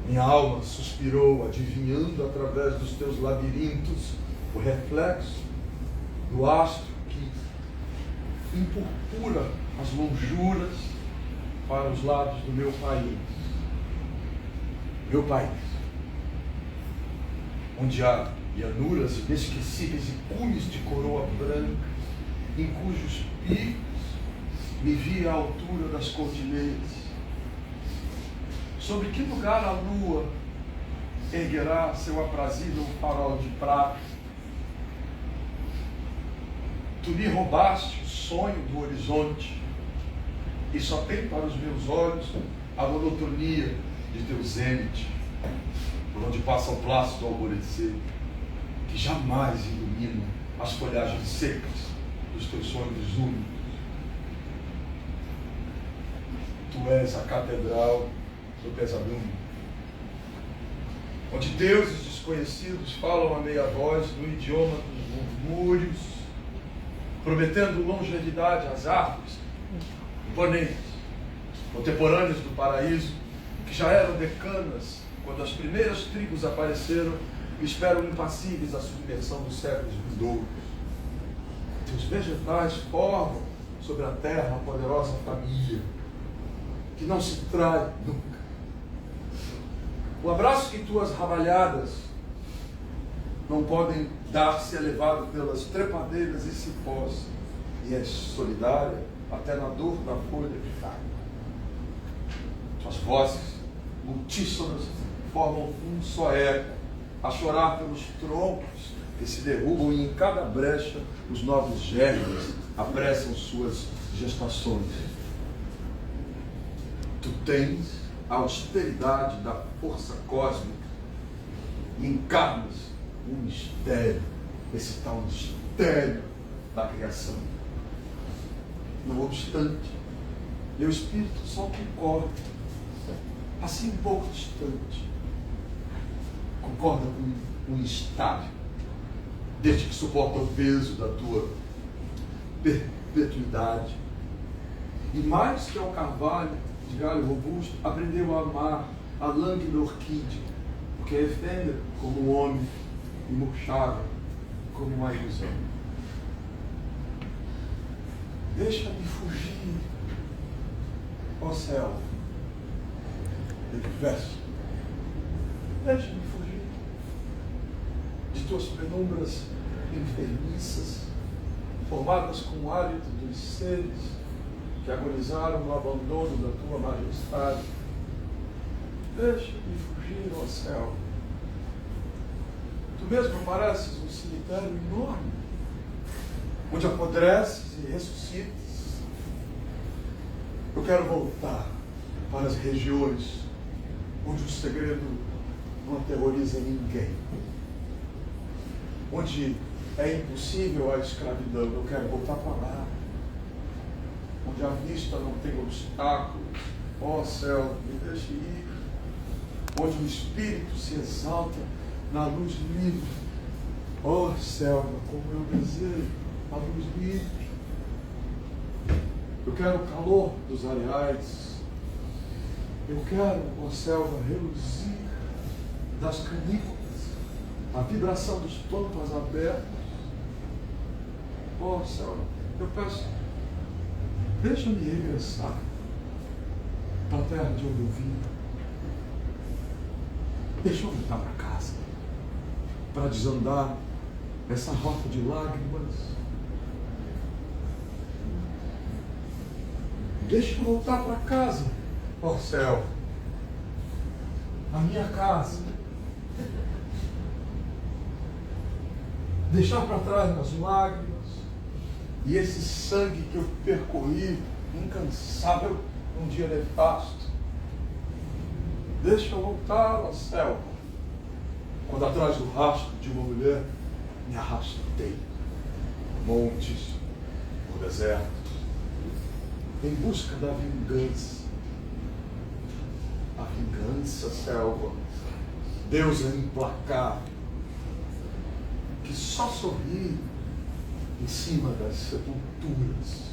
minha alma suspirou, adivinhando através dos teus labirintos o reflexo do astro que empurpura as lonjuras para os lados do meu país. Meu país, onde há Llanuras inesquecíveis e cumes de coroa branca, em cujos picos me via à altura das cordilheiras. Sobre que lugar a lua erguerá seu aprazível farol de prata? Tu me roubaste o sonho do horizonte, e só tem para os meus olhos a monotonia de teu zênite, por onde passa o plácido alvorecer, que jamais ilumina as folhagens secas dos teus sonhos úmidos. Tu és a catedral do pesadume, onde deuses desconhecidos falam a meia voz no idioma dos murmúrios, prometendo longevidade às árvores imponentes, contemporâneas do paraíso, que já eram decanas quando as primeiras tribos apareceram e esperam impassíveis a submersão dos séculos vindouros. Teus vegetais formam sobre a terra a poderosa família, que não se trai nunca. O abraço que tuas ramalhadas não podem dar-se elevado pelas trepadeiras e cipós, e és solidária até na dor da folha que cai. Tuas vozes multíssonas formam um só eco, a chorar pelos troncos que se derrubam, e em cada brecha os novos germes apressam suas gestações. Tu tens a austeridade da força cósmica e encarnas um mistério, esse tal mistério da criação. Não obstante, meu espírito só concorda, assim um pouco distante, concorda com um estágio, desde que suporta o peso da tua perpetuidade. E mais que ao carvalho de galho robusto, aprendeu a amar a lânguida orquídea, porque é efêmera como um homem e murchável como uma ilusão. Deixa-me fugir, ó céu, universo. Deixa-me fugir de tuas penumbras enfermiças, formadas com o hálito dos seres que agonizaram no abandono da tua majestade. Deixa-me fugir, ó céu. Tu mesmo pareces um cemitério enorme, onde apodreces e ressuscitas. Eu quero voltar para as regiões onde o segredo não aterroriza ninguém, onde é impossível a escravidão. Eu quero voltar para lá, onde a vista não tem obstáculos. Ó céu, me deixe ir, onde o espírito se exalta na luz livre. Ó selva, como eu desejo a luz livre. Eu quero o calor dos areais. Eu quero, ó selva, reluzir das canículas, a vibração dos pampas abertos. Ó selva, eu peço, deixa-me regressar para a terra de onde eu vim. Deixa eu voltar para casa, para desandar essa rota de lágrimas. Deixa eu voltar para casa, ó céu, a minha casa. Deixar para trás as lágrimas e esse sangue que eu percorri, incansável, num dia nefasto. Deixa eu voltar ao céu, quando atrás do rastro de uma mulher me arrastei montes, por desertos, em busca da vingança. A vingança, selva, deusa implacável, que só sorri em cima das sepulturas.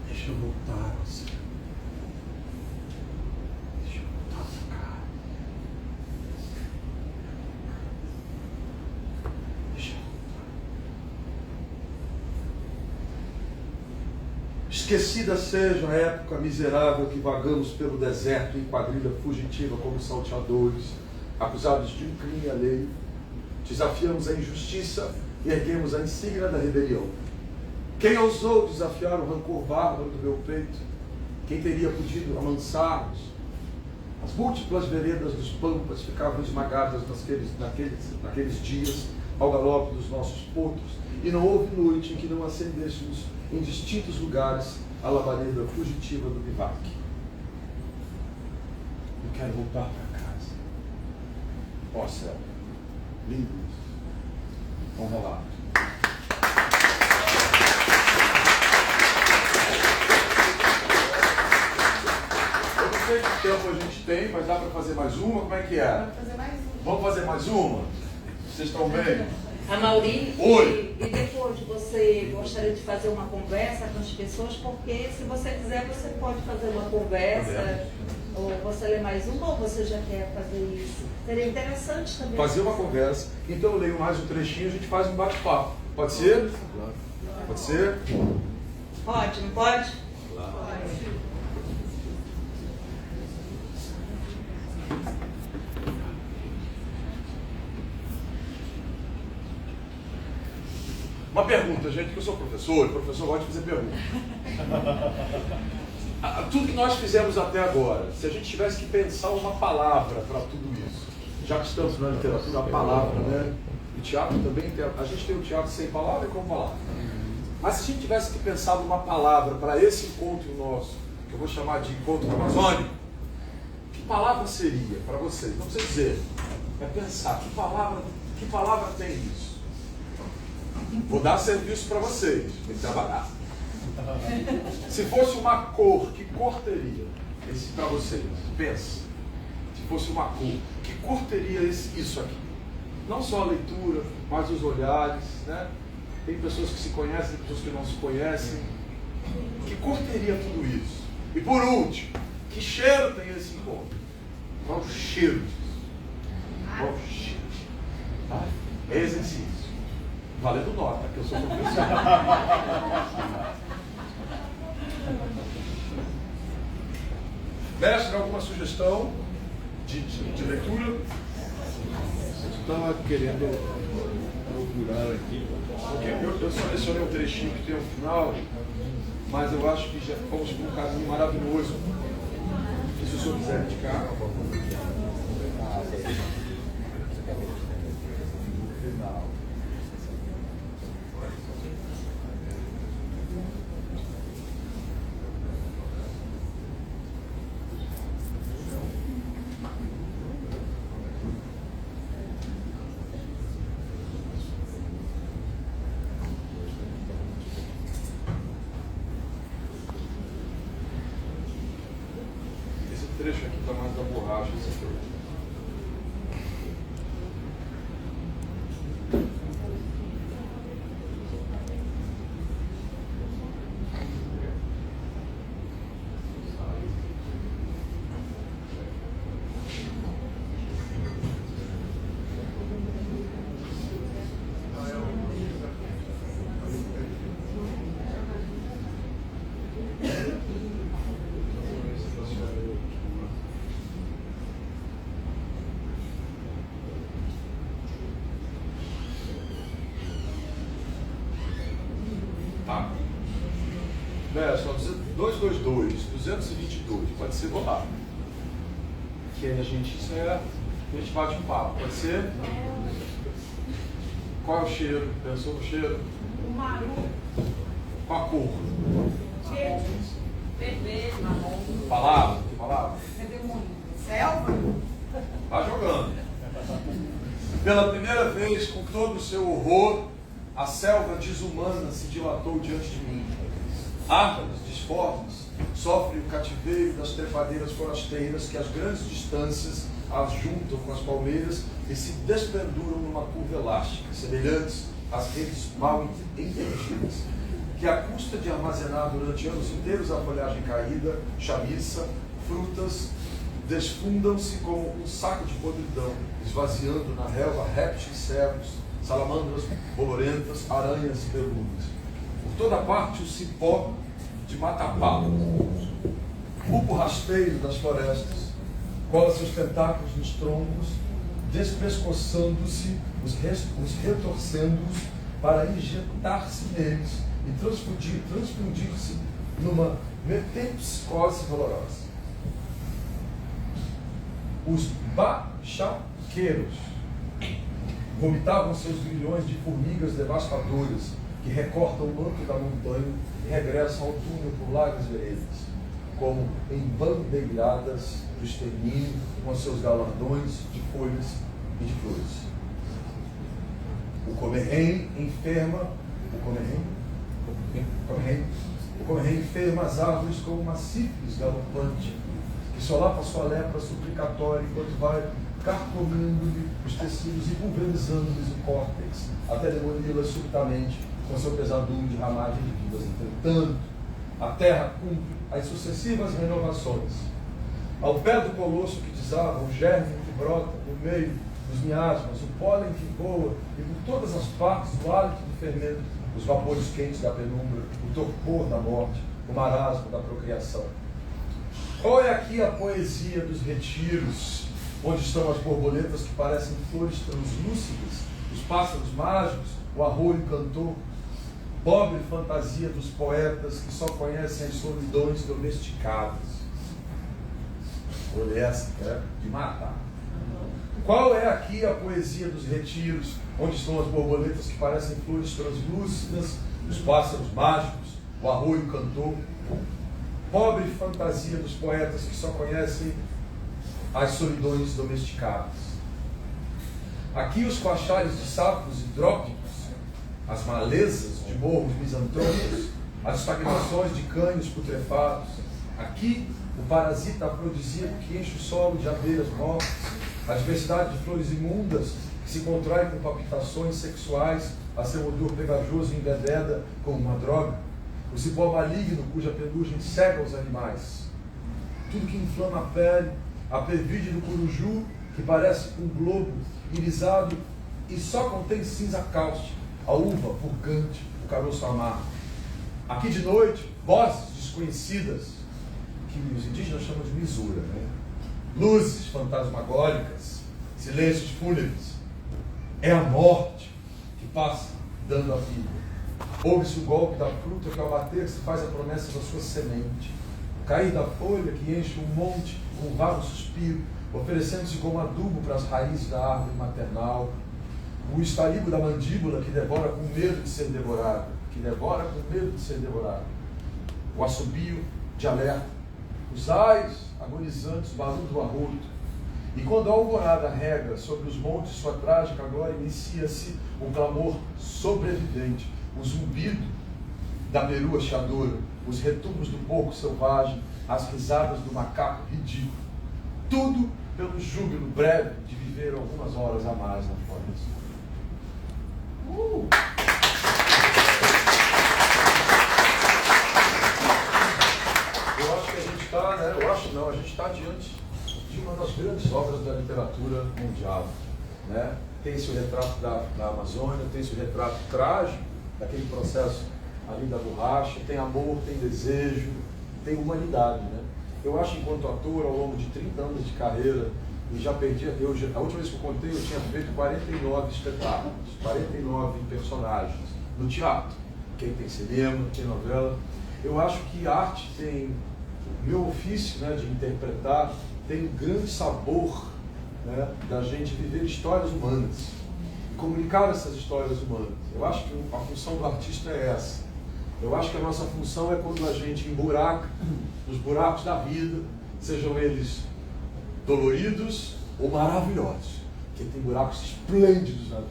Deixa eu voltar ao céu. Deixa eu voltar pra cá. Deixa eu voltar. Esquecida seja a época miserável que vagamos pelo deserto em quadrilha fugitiva como salteadores, acusados de um crime alheio, desafiamos a injustiça e erguemos a insígnia da rebelião. Quem ousou desafiar o rancor bárbaro do meu peito? Quem teria podido amansar-nos? As múltiplas veredas dos pampas ficavam esmagadas naqueles dias ao galope dos nossos potros, e não houve noite em que não acendêssemos em distintos lugares a labareda fugitiva do bivac. Eu quero voltar para casa. Ó céu, lindo isso. Vamos rolar. Eu não sei que tempo a gente tem, mas dá para fazer mais uma? Como é que é? Vamos fazer mais uma. Vamos fazer mais uma? Vocês estão bem? Amaury, Oi. e depois você gostaria de fazer uma conversa com as pessoas, porque se você quiser, você pode fazer uma conversa, ou você lê mais uma, ou você já quer fazer isso. Seria interessante também. Fazer uma conversa. Então eu leio mais um trechinho e a gente faz um bate-papo. Pode ser? Pode ser? Pode, não pode? Uma pergunta, gente, que eu sou professor, e o professor gosta de fazer pergunta. Tudo que nós fizemos até agora, se a gente tivesse que pensar uma palavra para tudo isso, já que estamos na literatura, a palavra, né? O teatro também tem, a gente tem o teatro sem palavra e com palavra. Mas se a gente tivesse que pensar numa palavra para esse encontro nosso, que eu vou chamar de encontro amazônico, que palavra seria para vocês? Não precisa dizer, é pensar, que palavra tem isso? Vou dar serviço para vocês, tem que trabalhar. Se fosse uma cor, que cor teria esse para vocês? Pensa. Se fosse uma cor, que cor teria isso aqui? Não só a leitura, mas os olhares, né? Tem pessoas que se conhecem, tem pessoas que não se conhecem. Que cor teria tudo isso? E por último, que cheiro tem esse encontro? Qual o cheiro disso? Qual o cheiro? Tá? É exercício. Valendo nota, que eu sou professor. Mestre, alguma sugestão de leitura? Eu estava querendo procurar aqui. Eu selecionei um trechinho que tem um final, mas eu acho que já fomos por um caminho maravilhoso. E se o senhor quiser indicar. Trecho aqui está mais da borracha, esse aqui. Tá. Só 222, pode ser, vou lá. Que aí a gente encerra, a gente bate um papo, pode ser? Qual é o cheiro? Pensou no cheiro? O maru. Qual a cor? Verde. Vermelho, marrom. Palavra? Que palavra? Redemoinho. Selva. Tá jogando. Pela primeira vez, com todo o seu horror, a selva desumana se dilatou diante de mim. Árvores disformes sofrem o cativeiro das trepadeiras forasteiras que às grandes distâncias as juntam com as palmeiras e se despenduram numa curva elástica, semelhantes às redes mal entendidas, que à custa de armazenar durante anos inteiros a folhagem caída, chamiça, frutas, desfundam-se como um saco de podridão, esvaziando na relva répteis cegos, salamandras bolorentas, aranhas e belugas. Por toda parte o cipó de matapá, o rasteiro das florestas, cola seus tentáculos nos troncos despescoçando-se, os retorcendo-os para injetar-se neles e transfundir-se numa metempsicose dolorosa. Os bachaqueiros vomitavam seus grilhões de formigas devastadoras que recortam o manto da montanha e regressam ao túnel por largas veredas, como embandeiradas do extermínio com seus galardões de folhas e de flores. O Comerrém enferma as árvores como uma sífilis galopante, que solapa sua lepra suplicatória enquanto vai carcomindo-lhe os tecidos e pulverizando-lhes o córtex, até demoli-las subitamente com seu pesadume de ramagens vivas. Entretanto, a terra cumpre as sucessivas renovações. Ao pé do colosso que desaba, o germe que brota no meio dos miasmas, o pólen que voa e por todas as partes o hálito do fermento, os vapores quentes da penumbra, o torpor da morte, o marasmo da procriação. Qual é aqui a poesia dos retiros, onde estão as borboletas que parecem flores translúcidas, os pássaros mágicos, o arroio cantor? Pobre fantasia dos poetas que só conhecem as solidões domesticadas. Olha essa, que é de matar. Qual é aqui a poesia dos retiros, onde estão as borboletas que parecem flores translúcidas, os pássaros mágicos, o arroio cantor? Pobre fantasia dos poetas que só conhecem as solidões domesticadas. Aqui os coachares de sapos hidrópicos, as malezas de morros misantropos, as estagnações de cânions putrefatos. Aqui o parasita afrodisíaco que enche o solo de abelhas mortas, a diversidade de flores imundas que se contrai com palpitações sexuais a seu odor pegajoso e embebeda como uma droga, o cipó maligno cuja penugem cega os animais, tudo que inflama a pele, a pervide do curuju que parece um globo irisado e só contém cinza cáustica, a uva purgante, o caroço amargo. Aqui de noite, vozes desconhecidas, que os indígenas chamam de misura, né? Luzes fantasmagóricas, silêncios fúnebres. É a morte que passa dando a vida. Ouve-se o golpe da fruta que ao bater se faz a promessa da sua semente. O cair da folha que enche um monte com um vago suspiro, oferecendo-se como adubo para as raízes da árvore maternal. O estaligo da mandíbula que devora com medo de ser devorado, o assobio de alerta, os ais agonizantes, barulho do arroto. E quando a alvorada rega sobre os montes sua trágica glória, inicia-se o clamor sobrevivente, o zumbido da perua chiadora, os retumbos do porco selvagem, as risadas do macaco ridículo. Tudo pelo júbilo breve de viver algumas horas a mais na floresta. Eu acho que a gente está, né? A gente está diante de uma das grandes obras da literatura mundial, né? Tem-se o retrato da Amazônia, tem-se o retrato trágico daquele processo ali da borracha, tem amor, tem desejo, tem humanidade, né? Eu acho, enquanto ator, ao longo de 30 anos de carreira, e já perdi, a última vez que eu contei, eu tinha feito 49 espetáculos, 49 personagens no teatro. Quem tem cinema, tem novela. Eu acho que a arte tem, o meu ofício, né, de interpretar, tem um grande sabor, né, da gente viver histórias humanas e comunicar essas histórias humanas. Eu acho que a função do artista é essa. Eu acho que a nossa função é quando a gente emburaca os buracos da vida, sejam eles doloridos ou maravilhosos, porque tem buracos esplêndidos na vida.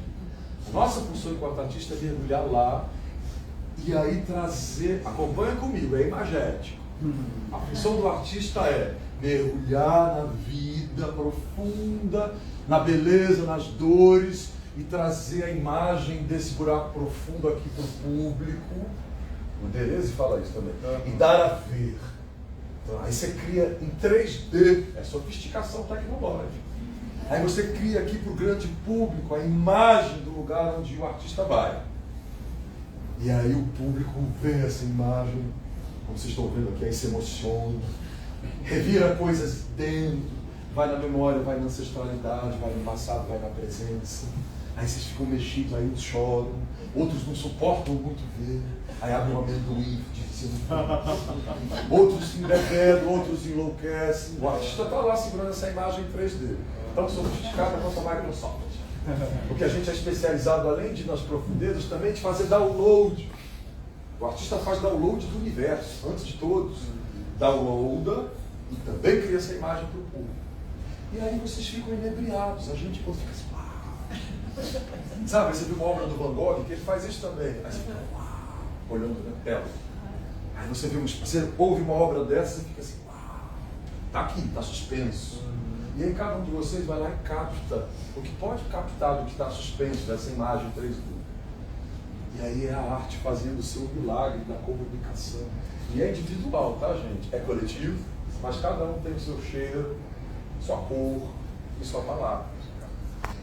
A nossa função enquanto artista é mergulhar lá e aí trazer, acompanha comigo, é imagético. A função do artista é mergulhar na vida profunda, na beleza, nas dores e trazer a imagem desse buraco profundo aqui para o público. O Deleuze fala isso também. E dar a ver. Então, aí você cria em 3D, é sofisticação tecnológica. Aí você cria aqui para o grande público a imagem do lugar onde o artista vai. E aí o público vê essa imagem, como vocês estão vendo aqui, aí se emociona, revira coisas dentro, vai na memória, vai na ancestralidade, vai no passado, vai na presença. Aí vocês ficam mexidos, aí uns choram, outros não suportam muito ver, aí abrem um amendoim, dizendo, outros se embebedam, outros enlouquecem. O artista está lá segurando essa imagem em 3D, tão sofisticada quanto a Microsoft. Porque a gente é especializado, além de nas profundezas, também de fazer download. O artista faz download do universo, antes de todos. Downloada e também cria essa imagem para o público. E aí vocês ficam inebriados, a gente fica assim, uau. Sabe, você viu uma obra do Van Gogh, que ele faz isso também. Aí você fica, uau, olhando na tela. Aí você ouve uma obra dessa e fica assim, uau, está aqui, está suspenso. E aí cada um de vocês vai lá e capta o que pode captar do que está suspenso dessa imagem 3D. E aí é a arte fazendo o seu milagre da comunicação. E é individual, tá, gente? É coletivo, mas cada um tem o seu cheiro, sua cor e sua palavra.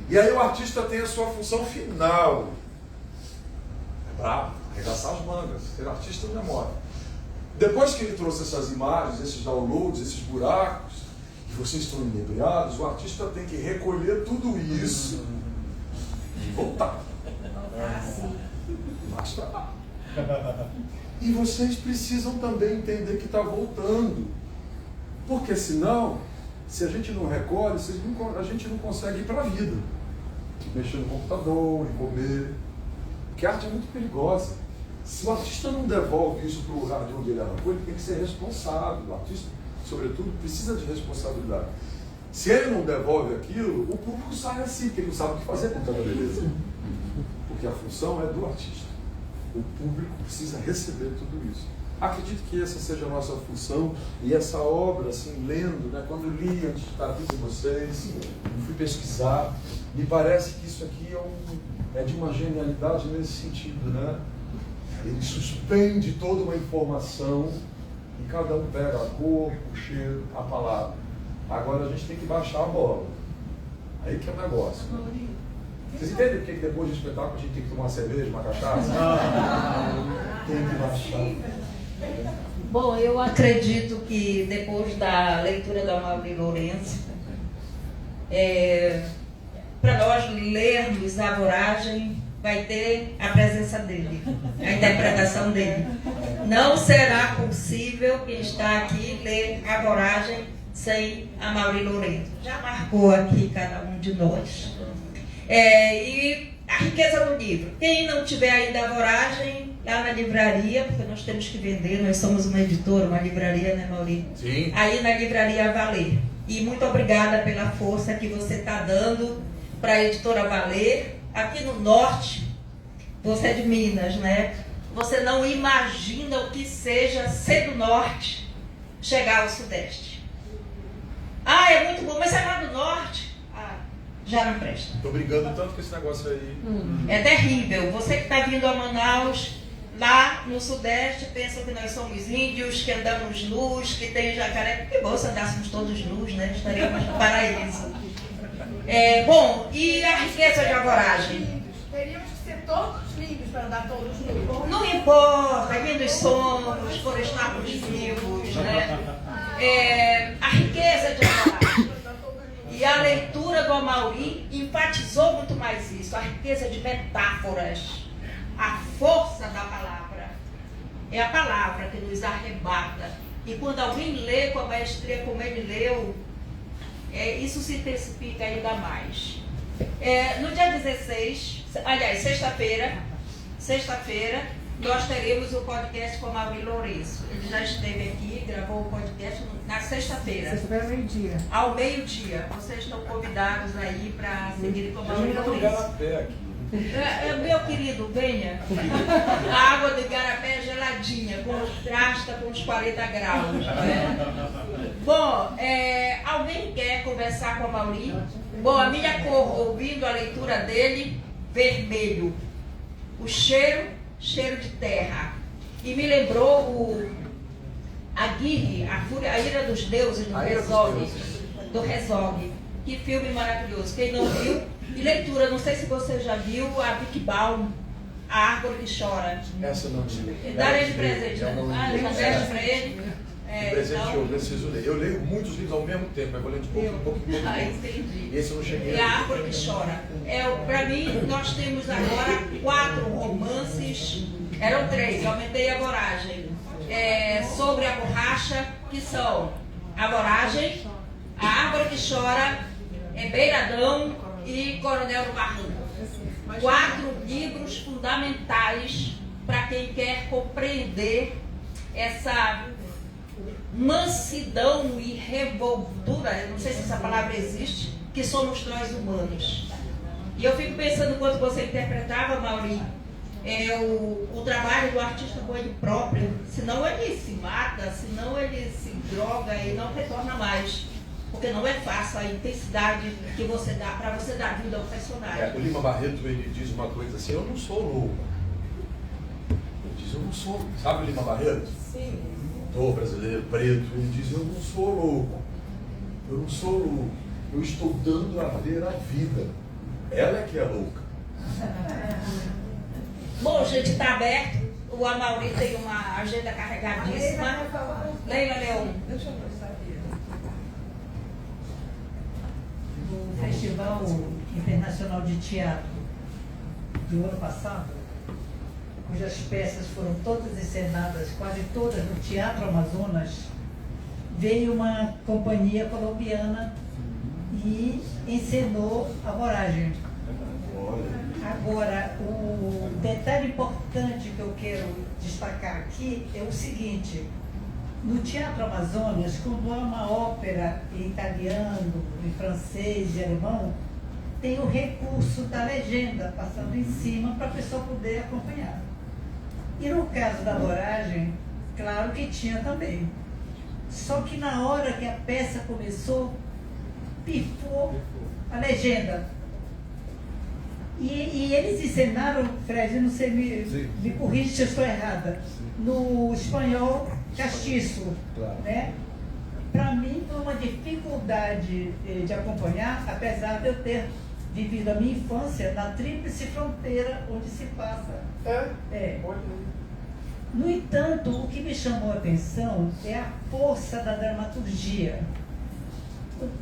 E aí o artista tem a sua função final. É brabo, arregaçar as mangas, ser artista de memória. Depois que ele trouxe essas imagens, esses downloads, esses buracos, e vocês estão inebriados, o artista tem que recolher tudo isso e voltar. Mais trabalho. E vocês precisam também entender que está voltando. Porque senão, se a gente não recolhe, a gente não consegue ir para a vida. Mexer no computador, em comer. Porque a arte é muito perigosa. Se o artista não devolve isso para o lugar de onde ele arrancou, ele tem que ser responsável. O artista, sobretudo, precisa de responsabilidade. Se ele não devolve aquilo, o público sai assim, porque ele não sabe o que fazer com tanta beleza. Porque a função é do artista. O público precisa receber tudo isso. Acredito que essa seja a nossa função. E essa obra, assim, lendo, né, quando eu li antes de estar aqui com vocês, eu fui pesquisar, me parece que isso aqui é de uma genialidade nesse sentido, né? Ele suspende toda uma informação e cada um pega a cor, o cheiro, a palavra. Agora a gente tem que baixar a bola. Aí que é o negócio. Vocês entendem por que depois do espetáculo a gente tem que tomar uma cerveja, uma cachaça? Tem que baixar. Bom, eu acredito que depois da leitura da Amaury Lourenço, para nós lermos A Voragem, vai ter a presença dele, a interpretação dele. Não será possível quem está aqui ler A Voragem sem Amaury Lourenço. Já marcou aqui cada um de nós. E a riqueza do livro. Quem não tiver ainda A Voragem, lá na livraria, porque nós temos que vender, nós somos uma editora, uma livraria, né, Maurício? Sim. Aí na livraria Valer. E muito obrigada pela força que você está dando para a editora Valer. Aqui no norte, você é de Minas, né? Você não imagina o que seja ser do norte, chegar ao sudeste. Ah, é muito bom, mas é lá do norte. Já não presta. Estou brigando tanto com esse negócio aí. É terrível. Você que está vindo a Manaus, lá no Sudeste, pensa que nós somos índios, que andamos nus, que tem jacaré. Que bom se andássemos todos nus, né? Estaríamos no paraíso. Bom, e a riqueza de A Voragem? Teríamos que ser todos lindos para andar todos nus. Não importa, lindos somos, por estarmos vivos, né? A riqueza de A Voragem. E a leitura do Amaury enfatizou muito mais isso, a riqueza de metáforas, a força da palavra. É a palavra que nos arrebata. E quando alguém lê com a maestria como ele leu, isso se intensifica ainda mais. No dia 16, aliás, sexta-feira, nós teremos o podcast com a Amaury Lourenço. Ele já esteve aqui, gravou o podcast na sexta-feira. Sexta-feira, meio-dia. Ao meio-dia. Vocês estão convidados aí para seguir com a Amaury Lourenço. Meu querido, venha. A água do Igarapé é geladinha, contrasta com os 40 graus. Bom, alguém quer conversar com a Amaury? Bom, a minha cor, ouvindo a leitura dele, vermelho. O cheiro de terra. E me lembrou o Aguirre, a Ira dos Deuses, do Herzog. Que filme maravilhoso. Quem não viu, e leitura, não sei se você já viu a Vicky Baum, A Árvore que Chora. Essa não vi. Darei de presente. Já deste para ele. de presente então, eu preciso ler. Eu leio muitos livros ao mesmo tempo, mas vou ler de pouquinho. Ah, entendi. Esse eu não cheguei E a a ler. Árvore que Chora. Para mim, nós temos agora 4 romances, eram 3, aumentei a voragem, sobre a borracha, que são A Voragem, A Árvore que Chora, Beiradão e Coronel do Barranco. 4 livros fundamentais para quem quer compreender essa mansidão e revoltura, eu não sei se essa palavra existe, que somos nós humanos. E eu fico pensando, quando você interpretava, Mauri, o trabalho do artista com ele próprio, senão ele se mata, senão ele se droga e não retorna mais. Porque não é fácil a intensidade que você dá para você dar vida ao personagem. O Lima Barreto, ele diz uma coisa assim: eu não sou louco. Ele diz: eu não sou. Sabe o Lima Barreto? Sim. Ator brasileiro, preto. Ele diz: eu não sou louco. Eu não sou louco. Eu estou dando a ver a vida. Ela é que é louca. Bom, gente, está aberto. O Amauri tem uma agenda carregadíssima. Leila Leão. Deixa eu ver, sabia. O Festival Internacional de Teatro do ano passado, cujas peças foram todas encenadas, quase todas no Teatro Amazonas, veio uma companhia colombiana e encenou A Voragem. Agora, o detalhe importante que eu quero destacar aqui é o seguinte: no Teatro Amazonas, quando há uma ópera em italiano, em francês e alemão, tem o recurso da legenda passando em cima para a pessoa poder acompanhar. E no caso da Voragem, claro que tinha também. Só que na hora que a peça começou, pifou a legenda. E eles encenaram, Fred, não sei, me corrige se eu estou errada, no espanhol castiço, Claro. né? Para mim foi uma dificuldade de acompanhar, apesar de eu ter vivido a minha infância na tríplice fronteira onde se passa. No entanto, o que me chamou a atenção é a força da dramaturgia.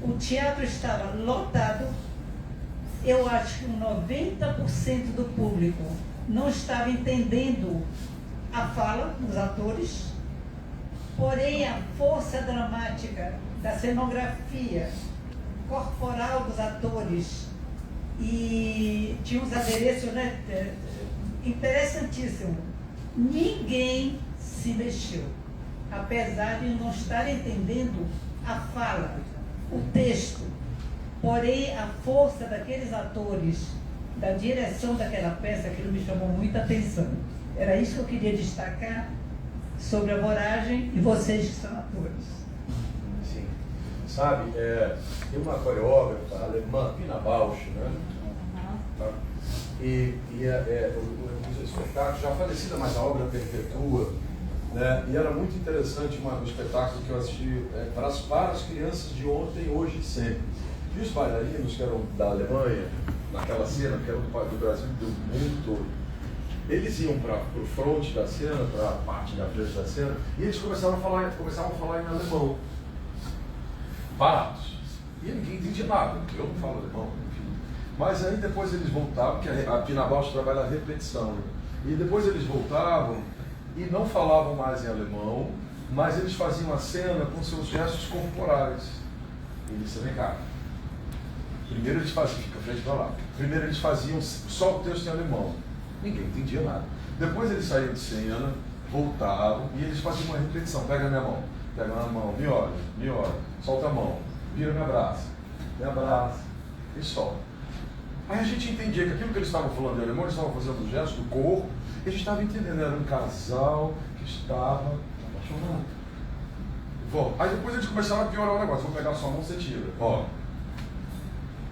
O teatro estava lotado. Eu acho que 90% do público não estava entendendo a fala dos atores, porém a força dramática da cenografia corporal dos atores e tinha uns adereços, né, interessantíssimo. Ninguém se mexeu, apesar de não estar entendendo a fala, o texto. Porém, a força daqueles atores, da direção daquela peça, aquilo me chamou muita atenção. Era isso que eu queria destacar sobre A Voragem e vocês que são atores. Sim. Sabe, tem uma coreógrafa alemã, Pina Bausch, né? Tá? Os espetáculos, já falecida, mas a obra perpetua, né? E era muito interessante um espetáculo que eu assisti para as crianças de ontem, hoje e sempre. E os bailarinos que eram da Alemanha, naquela cena, que eram do Brasil e do mundo todo, eles iam para o fronte da cena, para a parte da frente da cena, e eles começavam a falar em alemão. Parados. E ninguém entendia nada. Eu não falo alemão, enfim. Mas aí depois eles voltavam, porque a Pina Bausch trabalha a repetição, né? E depois eles voltavam e não falavam mais em alemão, mas eles faziam a cena com seus gestos corporais. E disse: vem cá. Primeiro eles faziam, fica frente para lá. Primeiro eles faziam só o texto em alemão. Ninguém entendia nada. Depois eles saíam de cena, voltavam e eles faziam uma repetição. Pega na mão, me olha, solta a mão, vira, me abraça e solta. Aí a gente entendia que aquilo que eles estavam falando em alemão, eles estavam fazendo o gesto do corpo, e a gente estava entendendo, era um casal que estava apaixonado. Aí depois eles começaram a piorar o negócio: vou pegar sua mão, você tira. Ó.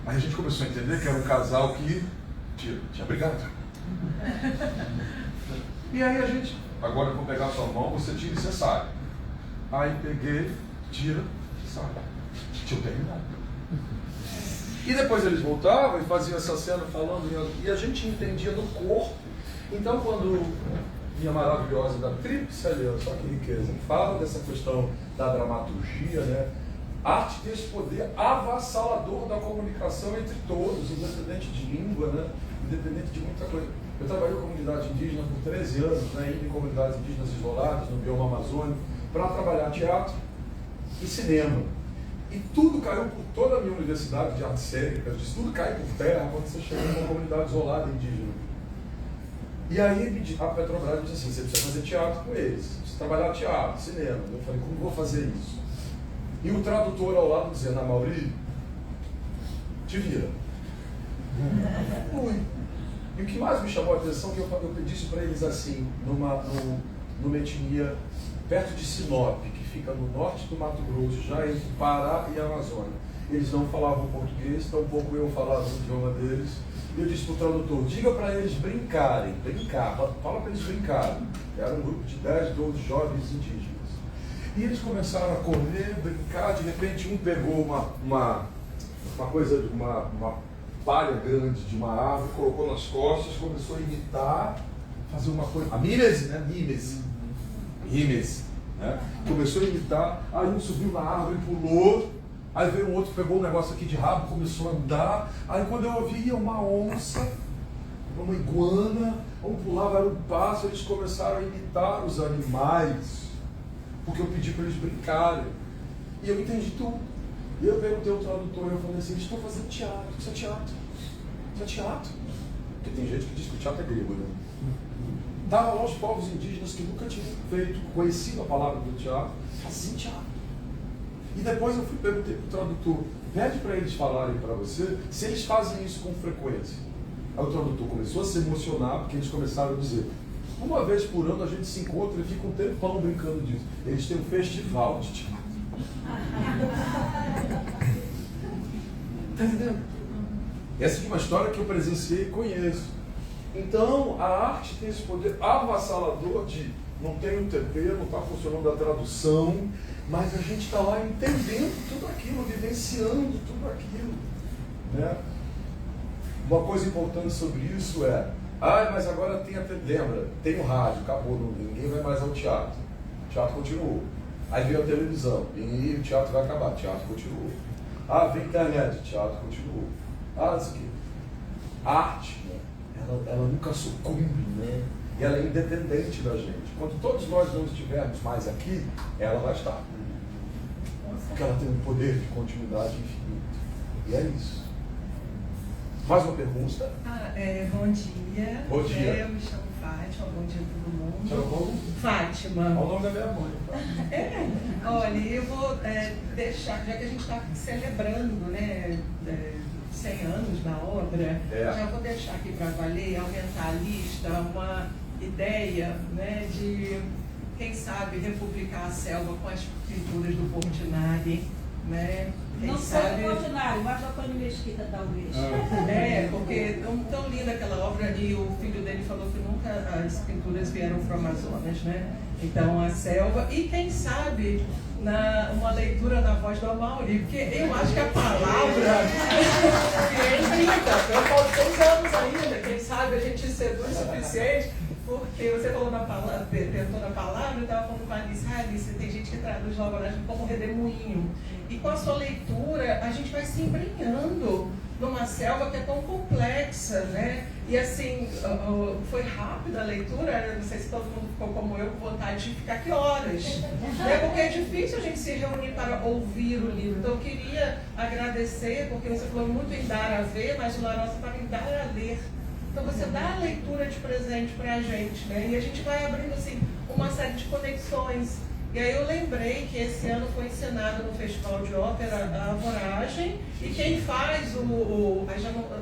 Aí a gente começou a entender que era um casal que tinha brigado. E aí a gente: agora eu vou pegar sua mão, você tira e você sai. Aí peguei, tira e sai. Tinha terminado. E depois eles voltavam e faziam essa cena falando, e a gente entendia no corpo. Então quando linha maravilhosa da Tríplice Aliança, olha que riqueza, que fala dessa questão da dramaturgia, né? A arte tem esse poder avassalador da comunicação entre todos, independente de língua, né? Independente de muita coisa. Eu trabalhei com a comunidade indígena por 13 anos, né? Indo em comunidades indígenas isoladas, no bioma amazônico, para trabalhar teatro e cinema. E tudo caiu por toda a minha universidade de artes cênicas, tudo cai por terra quando você chega numa comunidade isolada indígena. E aí a Petrobras disse assim, você precisa fazer teatro com eles, você precisa trabalhar teatro, cinema. Eu falei, como vou fazer isso? E o tradutor ao lado dizendo, Mauri, te vira. Fui. E o que mais me chamou a atenção é que eu pedisse para eles assim, numa etnia perto de Sinop, que fica no norte do Mato Grosso, já entre Pará e Amazônia. Eles não falavam português, tampouco eu falava o idioma deles. E eu disse para o tradutor, diga para eles brincarem, fala para eles brincarem. Era um grupo de 10, 12 jovens indígenas. E eles começaram a correr, brincar, de repente um pegou uma palha grande de uma árvore, colocou nas costas, começou a imitar, fazer uma coisa, a mimes, né? Mimes, né? Começou a imitar, aí um subiu na árvore, pulou, aí veio um outro, pegou um negócio aqui de rabo, começou a andar, aí quando eu ouvia uma onça, uma iguana, um pulava, era um pássaro, eles começaram a imitar os animais, porque eu pedi para eles brincarem, e eu entendi tudo. E eu perguntei ao tradutor, eu falei assim, estou fazendo teatro, isso é teatro, isso é teatro. Porque tem gente que diz que o teatro é grego, né? Dava lá aos povos indígenas que nunca tinham conhecido a palavra do teatro, faziam teatro. E depois eu perguntei para o tradutor, pede para eles falarem para você se eles fazem isso com frequência. Aí o tradutor começou a se emocionar, porque eles começaram a dizer, uma vez por ano a gente se encontra e fica um tempão brincando disso. Eles têm um festival de teatro. Está entendendo? Essa é uma história que eu presenciei e conheço. Então, a arte tem esse poder avassalador de não tem um TP, não está funcionando a tradução, mas a gente está lá entendendo tudo aquilo, vivenciando tudo aquilo. Né? Uma coisa importante sobre isso é, mas agora tem lembra, tem o rádio, acabou, ninguém vai mais ao teatro. O teatro continuou. Aí veio a televisão, e o teatro vai acabar, o teatro continuou. Vem a internet, o teatro continuou. Isso aqui. A arte, né? ela nunca sucumbe, né? E ela é independente da gente. Quando todos nós não estivermos mais aqui, ela vai estar. Porque ela tem um poder de continuidade infinito. E é isso. Mais uma pergunta? Bom dia. Bom dia. Eu me chamo Fátima, bom dia a todo mundo. Chama como? Fátima. Olha o nome da minha mãe. Olha, eu vou deixar, já que a gente está celebrando, né, 100 anos da obra, já vou deixar aqui para valer, aumentar a lista, uma ideia, né, de, quem sabe, republicar a selva com as pinturas do Portinari, né? Não só do Portinari, mas da Antônio Mesquita, talvez. Porque tão linda aquela obra, e o filho dele falou que nunca as pinturas vieram para o Amazonas, né? Então a selva, e quem sabe uma leitura na voz do Amaury, porque eu acho que a palavra é linda, eu falo 6 anos ainda, quem sabe a gente seduz o suficiente, porque você falou na palavra, tentou na palavra, eu estava falando com a Alice, tem gente que traduz Lavoragem como redemoinho. E com a sua leitura, a gente vai se embrenhando numa selva que é tão complexa, né? E assim, foi rápida a leitura, não sei se todo mundo ficou como eu, com vontade de ficar aqui horas. Né? Porque é difícil a gente se reunir para ouvir o livro. Então eu queria agradecer, porque você falou muito em dar a ver, mas o Larossa fala em dar a ler. Então você dá a leitura de presente para a gente, né? E a gente vai abrindo assim, uma série de conexões. E aí eu lembrei que esse ano foi encenado no Festival de Ópera a Voragem, e quem faz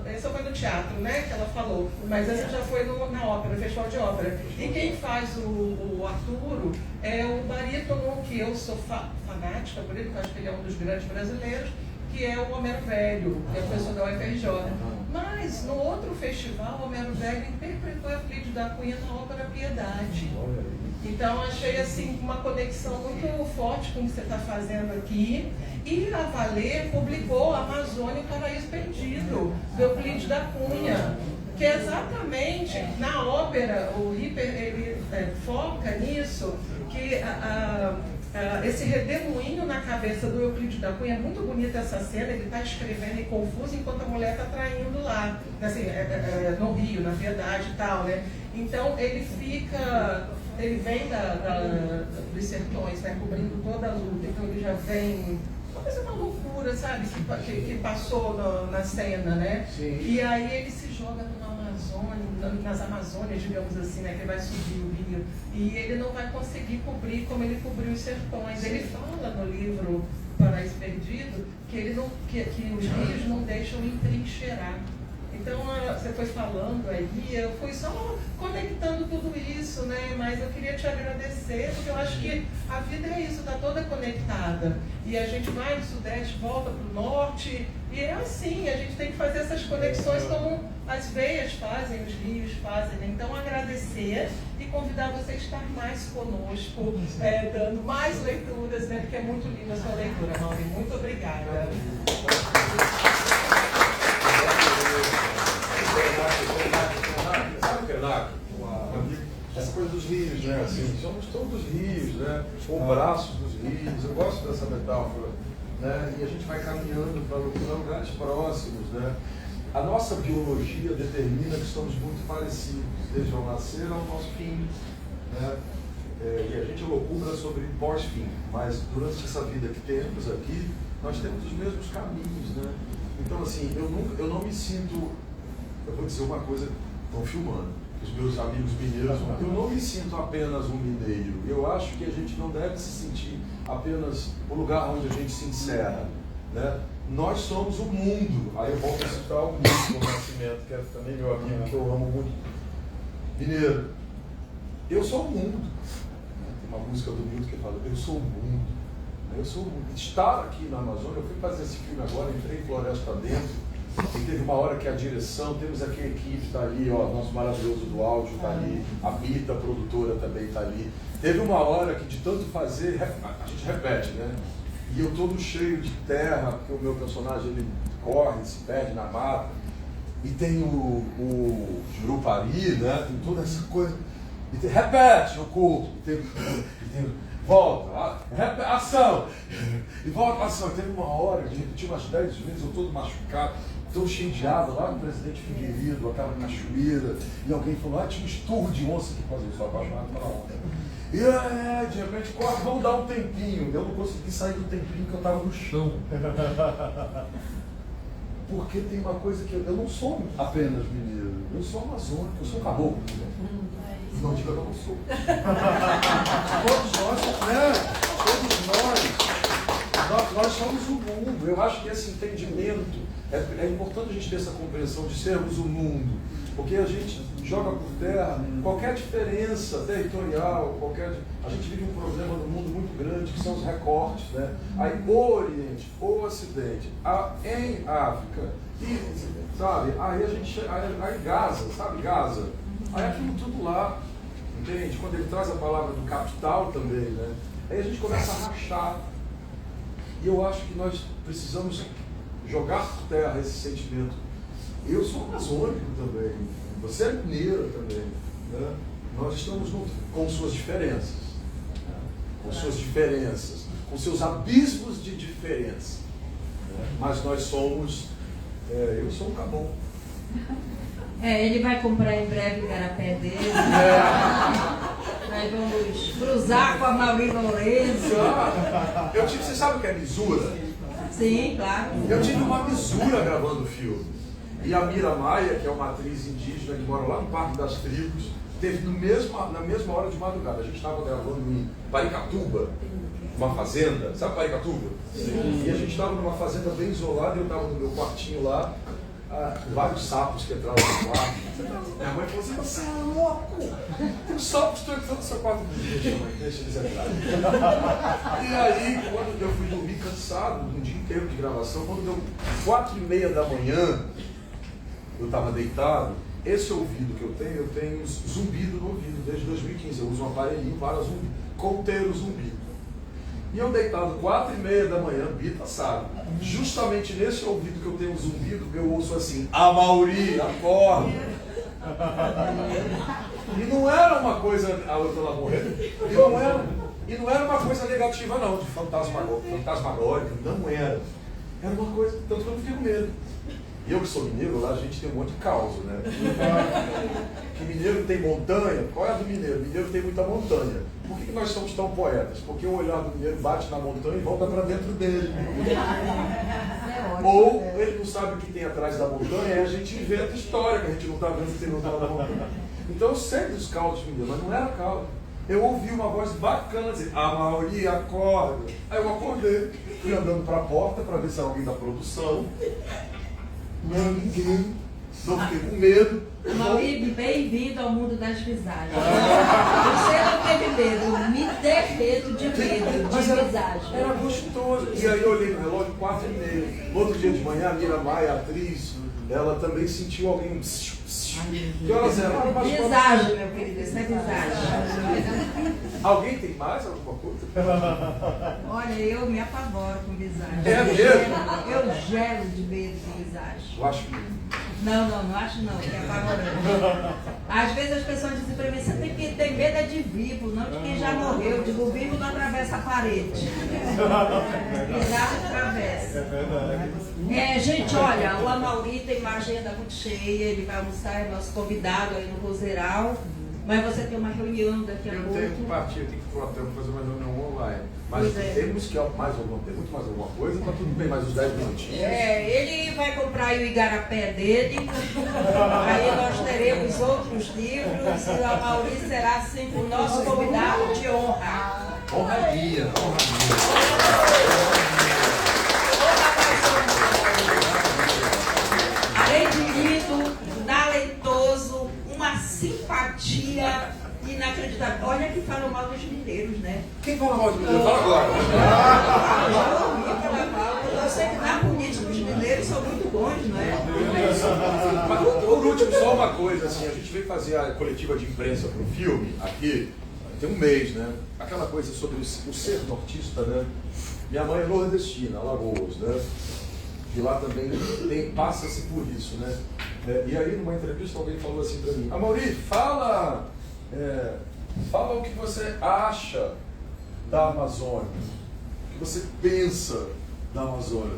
essa foi no teatro, né, que ela falou, mas essa já foi na ópera, no Festival de Ópera. E quem faz o Arturo é o barítono, que eu sou fanática por ele, porque eu acho que ele é um dos grandes brasileiros, que é o Homero Velho, que é professor da UFRJ. Mas no outro festival, o Homero Velho interpretou Euclides da Cunha na ópera Piedade. Então achei assim uma conexão muito forte com o que você está fazendo aqui. E a Valer publicou a Amazônia e o Paraíso Perdido, do Euclides da Cunha, que é exatamente na ópera, o Ripper ele foca nisso, que esse redemoinho na cabeça do Euclides da Cunha, é muito bonita essa cena, ele está escrevendo e confuso enquanto a mulher está traindo lá, assim, no Rio, na verdade e tal, né? Então ele vem dos sertões, né, cobrindo toda a luta, então ele já vem, uma loucura, sabe, que passou na cena, né? Sim. E aí ele se joga nas Amazônias, digamos assim, né, que vai subir o rio, e ele não vai conseguir cobrir como ele cobriu os sertões. Ele fala no livro Paraíso Perdido que os rios não deixam entrincheirar. Então, você foi falando aí, eu fui só conectando tudo isso, né? Mas eu queria te agradecer, porque eu acho que a vida é isso, está toda conectada. E a gente vai do Sudeste, volta para o Norte, e é assim, a gente tem que fazer essas conexões como as veias fazem, os rios fazem. Né? Então, agradecer e convidar você a estar mais conosco, dando mais leituras, né? Porque é muito linda a sua leitura, Mauri. Muito obrigada. Sabe, Renato, essa coisa dos rios, né? Assim, somos todos rios, né? Ou braços dos rios. Eu gosto dessa metáfora, né? E a gente vai caminhando para lugares próximos, né? A nossa biologia determina que somos muito parecidos, desde o nascer ao nosso fim, né? E a gente loucura sobre pós-fim, mas durante essa vida que temos aqui, nós temos os mesmos caminhos, né? Então, assim, eu não me sinto, eu vou dizer uma coisa, estão filmando, os meus amigos mineiros, eu não me sinto apenas um mineiro. Eu acho que a gente não deve se sentir apenas o lugar onde a gente se encerra, né? Nós somos o mundo. Aí eu volto a citar o Milton Nascimento, que é também meu amigo, que eu amo muito. Mineiro, eu sou o mundo. Tem uma música do Milton que fala, eu sou o mundo. Eu sou o mundo. Estar aqui na Amazônia, eu fui fazer esse filme agora, entrei em Floresta Dentro, e teve uma hora que a direção, temos aqui a equipe, está ali, ó, nosso maravilhoso do áudio está ali, a Bita, a produtora, também está ali. Teve uma hora que de tanto fazer, a gente repete, né? E eu todo cheio de terra, porque o meu personagem ele corre, se perde na mata, e tem o Jurupari, né? Tem toda essa coisa. E tem, repete o culto, e tem volta, ação, e volta, ação. Teve uma hora, de repetir umas 10 vezes, eu todo machucado, tão cheio de água, lá no Presidente Figueiredo, aquela cachoeira, e alguém falou, tinha um esturro de onça que fazia, eu sou apaixonado pela onça. E de repente, vamos dar um tempinho. Eu não consegui sair do tempinho que eu estava no chão. Porque tem uma coisa que eu não sou apenas mineiro, eu sou amazônico, eu sou caboclo. Não diga que eu não sou. Todos nós, né? Todos nós somos o mundo. Eu acho que esse entendimento, é importante a gente ter essa compreensão de sermos o mundo. Porque a gente joga por terra qualquer diferença territorial, a gente vive um problema no mundo muito grande, que são os recortes, né? Aí o Oriente, o Ocidente, em África, e, sabe, aí Gaza, sabe, Gaza, aí aquilo tudo lá, entende? Quando ele traz a palavra do capital também, né? Aí a gente começa a rachar. E eu acho que nós precisamos jogar por terra esse sentimento. Eu sou amazônico também, você é mineira também, né? Nós estamos com suas diferenças, com seus abismos de diferença, né? Mas nós somos, eu sou um caboclo. Ele vai comprar em breve o igarapé dele. Nós vamos cruzar com a Mauri Lourenço. Você sabe o que é misura? Sim, claro. Eu tive uma misura gravando o filme. E a Mira Maia, que é uma atriz indígena que mora lá no Parque das Tribos, teve na mesma hora de madrugada. A gente estava gravando em Paricatuba, uma fazenda. Sabe Paricatuba? Sim. E a gente estava numa fazenda bem isolada, eu estava no meu quartinho lá, vários sapos que entraram no quarto. Minha mãe falou assim, você é louco! Os sapos estão entrando no seu quarto. Deixa eles entrarem. E aí, quando eu fui dormir cansado, um dia inteiro de gravação, quando deu 4h30 da manhã, eu estava deitado, esse ouvido que eu tenho zumbido no ouvido, desde 2015. Eu uso um aparelhinho para zumbi, conter o zumbido. E eu deitado 4h30 da manhã, Bita sabe, justamente nesse ouvido que eu tenho zumbido, eu ouço assim, Mauri, acorda. E não era uma coisa, a outra lá morrendo, e não era uma coisa negativa não, de fantasmagórica, não era. Era uma coisa, tanto que eu não fiquei com medo. E eu que sou mineiro, lá a gente tem um monte de causa, né? Que mineiro tem montanha, qual é a do mineiro? Mineiro tem muita montanha. Por que nós somos tão poetas? Porque o olhar do mineiro bate na montanha e volta para dentro dele. Ou ele não sabe o que tem atrás da montanha e a gente inventa história, que a gente não está vendo se tem no outro lado da montanha. Então eu sei dos causos mineiros, mas não era causa. Eu ouvi uma voz bacana dizer, Amauri, acorda. Aí eu acordei, fui andando para a porta para ver se era alguém da produção. Não era ninguém. Não fiquei com medo. Amauri, bem-vindo ao mundo das visagens. Você não teve medo, me derreto de medo de visagem. Era gostoso. E aí eu olhei no relógio, 4h30. No outro dia de manhã, a Mira Maia, atriz, ela também sentiu alguém. Que horas eram? Visagem, meu querido, isso é visagem. Alguém tem mais alguma coisa? Olha, eu me apavoro com visagem. É mesmo? Eu gelo de medo de visagem. Eu acho que. Não acho não, que é apavorante. Às vezes as pessoas dizem pra mim, você tem que ter medo é de vivo, não de quem já morreu. Eu digo, o vivo não atravessa a parede. Visagem atravessa. Gente, olha, o Amauri tem uma agenda muito cheia, ele vai almoçar, é nosso convidado aí no Roseral. Mas você tem uma reunião daqui a pouco. Eu tenho que partir, eu tenho que ir para o hotel fazer uma reunião online. Mas temos que mais alguma coisa, tá tudo bem, mais uns 10 minutinhos. Ele vai comprar o igarapé dele, aí nós teremos outros livros, e o Amauri será assim o nosso convidado de honra. Honraria. Além de lindo, deleitoso, uma simpatia inacreditável. Olha que falam mal dos mineiros, né? Quem fala mal de mineiro? Fala agora. Já ouvi falar mal. Eu sei que na política os mineiros são muito bons, não é? Mas por último, só uma coisa, assim, a gente veio fazer a coletiva de imprensa para o filme aqui, tem um mês, né? Aquela coisa sobre o ser nortista, né? Minha mãe é nordestina, Alagoas, né? E lá também passa-se por isso, né? E aí, numa entrevista, alguém falou assim para mim, Amauri, fala o que você acha da Amazônia, o que você pensa da Amazônia.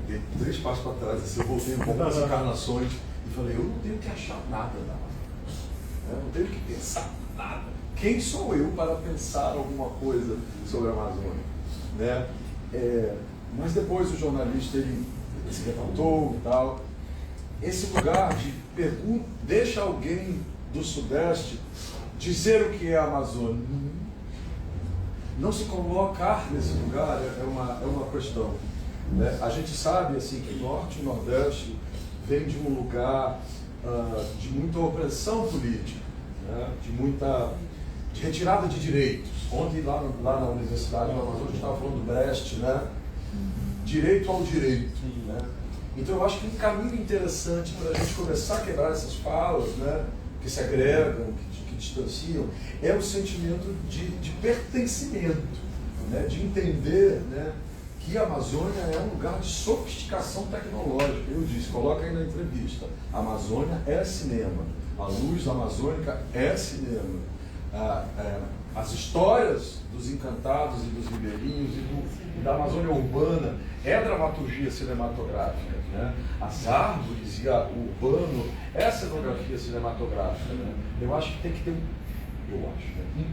Eu dei 3 passos para trás, assim, eu voltei um pouco das encarnações e falei, eu não tenho que achar nada da Amazônia, eu não tenho que pensar nada. Quem sou eu para pensar alguma coisa sobre a Amazônia? Né? Mas depois o jornalista ele se levantou e tal. Esse lugar de pergunta, deixa alguém do Sudeste dizer o que é a Amazônia. Não se colocar nesse lugar é uma questão. Né? A gente sabe assim, que o Norte e o Nordeste vem de um lugar de muita opressão política, né? de retirada de direitos. Ontem lá na Universidade do Amazonas a gente estava falando do Brecht, né? Direito ao direito. Né? Então eu acho que um caminho interessante para a gente começar a quebrar essas falas, né? Que se agregam, que distanciam, é o sentimento de pertencimento, né? De entender, né? Que a Amazônia é um lugar de sofisticação tecnológica. Eu disse, coloca aí na entrevista, a Amazônia é cinema, a luz amazônica é cinema. As histórias dos encantados e dos ribeirinhos e da Amazônia urbana é dramaturgia cinematográfica, né? As árvores e o urbano é cenografia cinematográfica, né? Eu acho que tem que ter um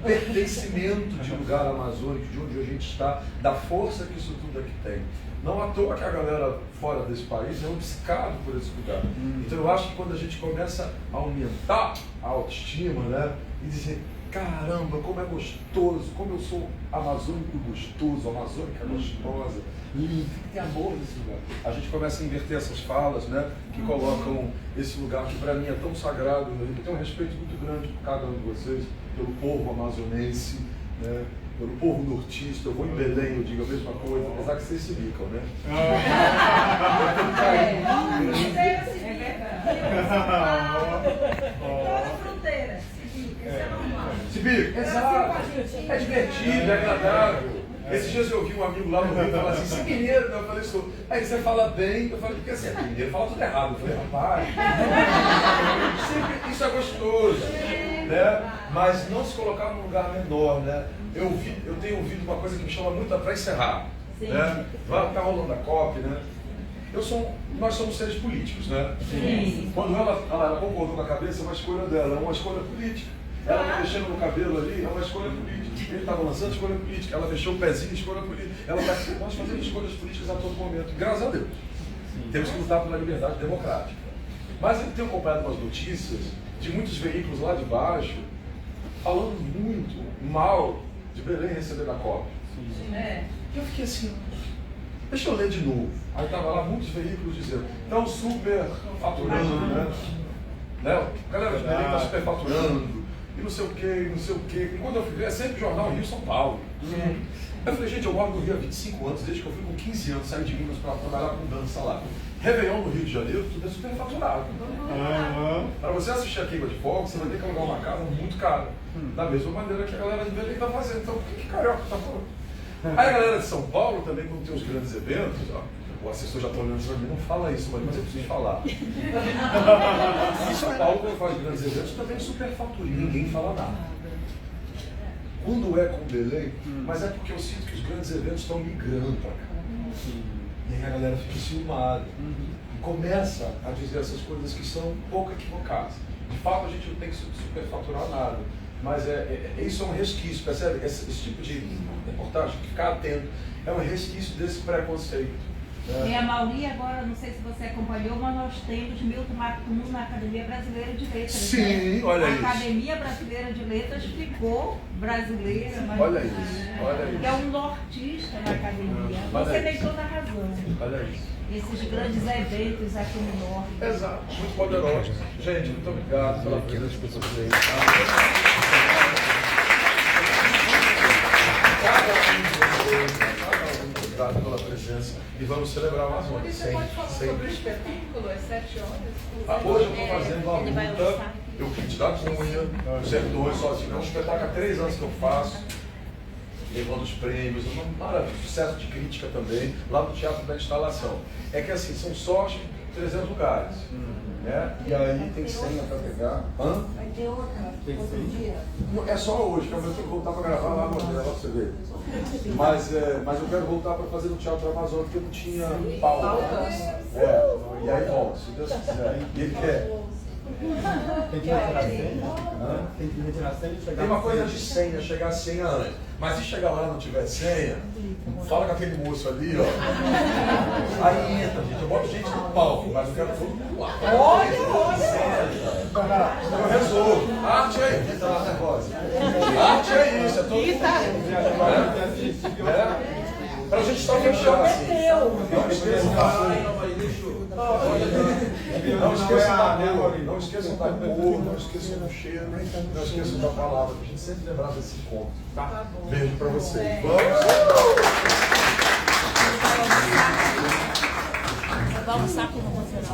pertencimento de lugar amazônico, de onde a gente está, da força que isso tudo aqui tem. Não à toa que a galera fora desse país é obcecado por esse lugar. Então eu acho que quando a gente começa a aumentar a autoestima, né? E dizer, caramba, como é gostoso, como eu sou amazônico gostoso, amazônica gostosa, lindo, tem amor nesse lugar. A gente começa a inverter essas falas, né, que colocam esse lugar que para mim é tão sagrado. Eu tenho um respeito muito grande por cada um de vocês, pelo povo amazonense, né, pelo povo nortista. Eu vou em Belém, eu digo a mesma coisa, apesar que vocês se bicam, né? Toda fronteira. Isso é normal. Se bica, exato. É divertido, é agradável. Esses dias eu ouvi um amigo lá no Rio falar assim, você é mineiro? Eu falei, sou. Aí você fala bem, eu falei, porque assim, é mineiro, fala tudo errado. Eu falei, rapaz, sempre, isso é gostoso, né? Mas não se colocar num lugar menor, né? Eu tenho ouvido uma coisa que me chama muito para encerrar, né? Tá rolando a COP, né? Nós somos seres políticos, né? Sim. Quando ela concordou com a cabeça, é uma escolha dela, é uma escolha política. Ela está mexendo no cabelo ali, é uma escolha política. Ele estava lançando, escolha política. Ela mexeu o pezinho, escolha política. Nós fazemos escolhas políticas a todo momento. Graças a Deus. Temos que lutar pela liberdade democrática. Mas eu tenho acompanhado umas notícias de muitos veículos lá de baixo falando muito mal de Belém receber da COP. Eu fiquei assim, deixa eu ler de novo. Aí estava lá muitos veículos dizendo, estão super faturando, né? A galera de Belém está super faturando, e não sei o que, não sei o que. E quando eu fui ver, é sempre jornal Rio São Paulo. Eu falei, gente, eu moro no Rio há 25 anos, desde que eu fui com 15 anos, saí de Minas para trabalhar com dança lá. Réveillon no Rio de Janeiro, tudo é super faturado. Para você assistir a queima de fogo, você vai ter que alugar uma casa muito cara. Da mesma maneira que a galera de Belém está fazendo. Então, por que carioca está falando? Aí a galera de São Paulo também, quando tem os grandes eventos, ó, o assessor já está olhando para mim, não fala isso, mas eu preciso falar. E São Paulo, quando faz grandes eventos, também superfatura, ninguém fala nada. Quando é com Belém, mas é porque eu sinto que os grandes eventos estão migrando para cá. E aí a galera fica ciumada. E começa a dizer essas coisas que são um pouco equivocadas. De fato, a gente não tem que superfaturar nada. Mas isso é um resquício, percebe? Esse tipo de reportagem, ficar atento, é um resquício desse preconceito. E a Mauri agora, não sei se você acompanhou, mas nós temos Milton Marcum na Academia Brasileira de Letras. Sim, né? olha a isso. A Academia Brasileira de Letras ficou brasileira, mas olha isso, olha isso. é um nortista na academia. Olha Você isso. tem toda a razão. Olha isso. Esses grandes eventos aqui no norte. Exato, muito poderoso. Gente, muito obrigado pela presença de vocês. Obrigado pela presença e vamos celebrar a Amazônia. Você pode falar sobre o espetáculo às 7 horas? Hoje eu estou fazendo a luta, eu Kit da Cunha, os servidores sozinho. É um espetáculo há 3 anos que eu faço, levando os prêmios, uma maravilha, sucesso de crítica também, lá no Teatro da Instalação. É que assim, são só 300 lugares, né? E aí tem senha para pegar. Vai ter outro dia. Não, é só hoje, que eu tenho que voltar para gravar lá no hotel, lá pra você ver. Mas eu quero voltar para fazer no Teatro Amazônia, porque eu não tinha palco. E aí volto, se Deus quiser. E ele quer. Tem que retirar a senha? Tem que retirar a senha e chegar. Tem uma coisa de senha, chegar a senha antes. Mas se chegar lá e não tiver senha, fala com aquele moço ali, ó. Aí entra, gente. Eu boto gente no palco, mas eu quero todo mundo lá. Olha! Eu resolvo. Arte é isso. Arte é isso, é todo mundo. Pra gente estar fechando assim. Não esqueçam da cor, não esqueçam da cor, não esqueçam do cheiro, não esqueçam da palavra, pra gente sempre lembrar desse encontro, tá? Beijo pra vocês. Vamos almoçar aqui no Conselho.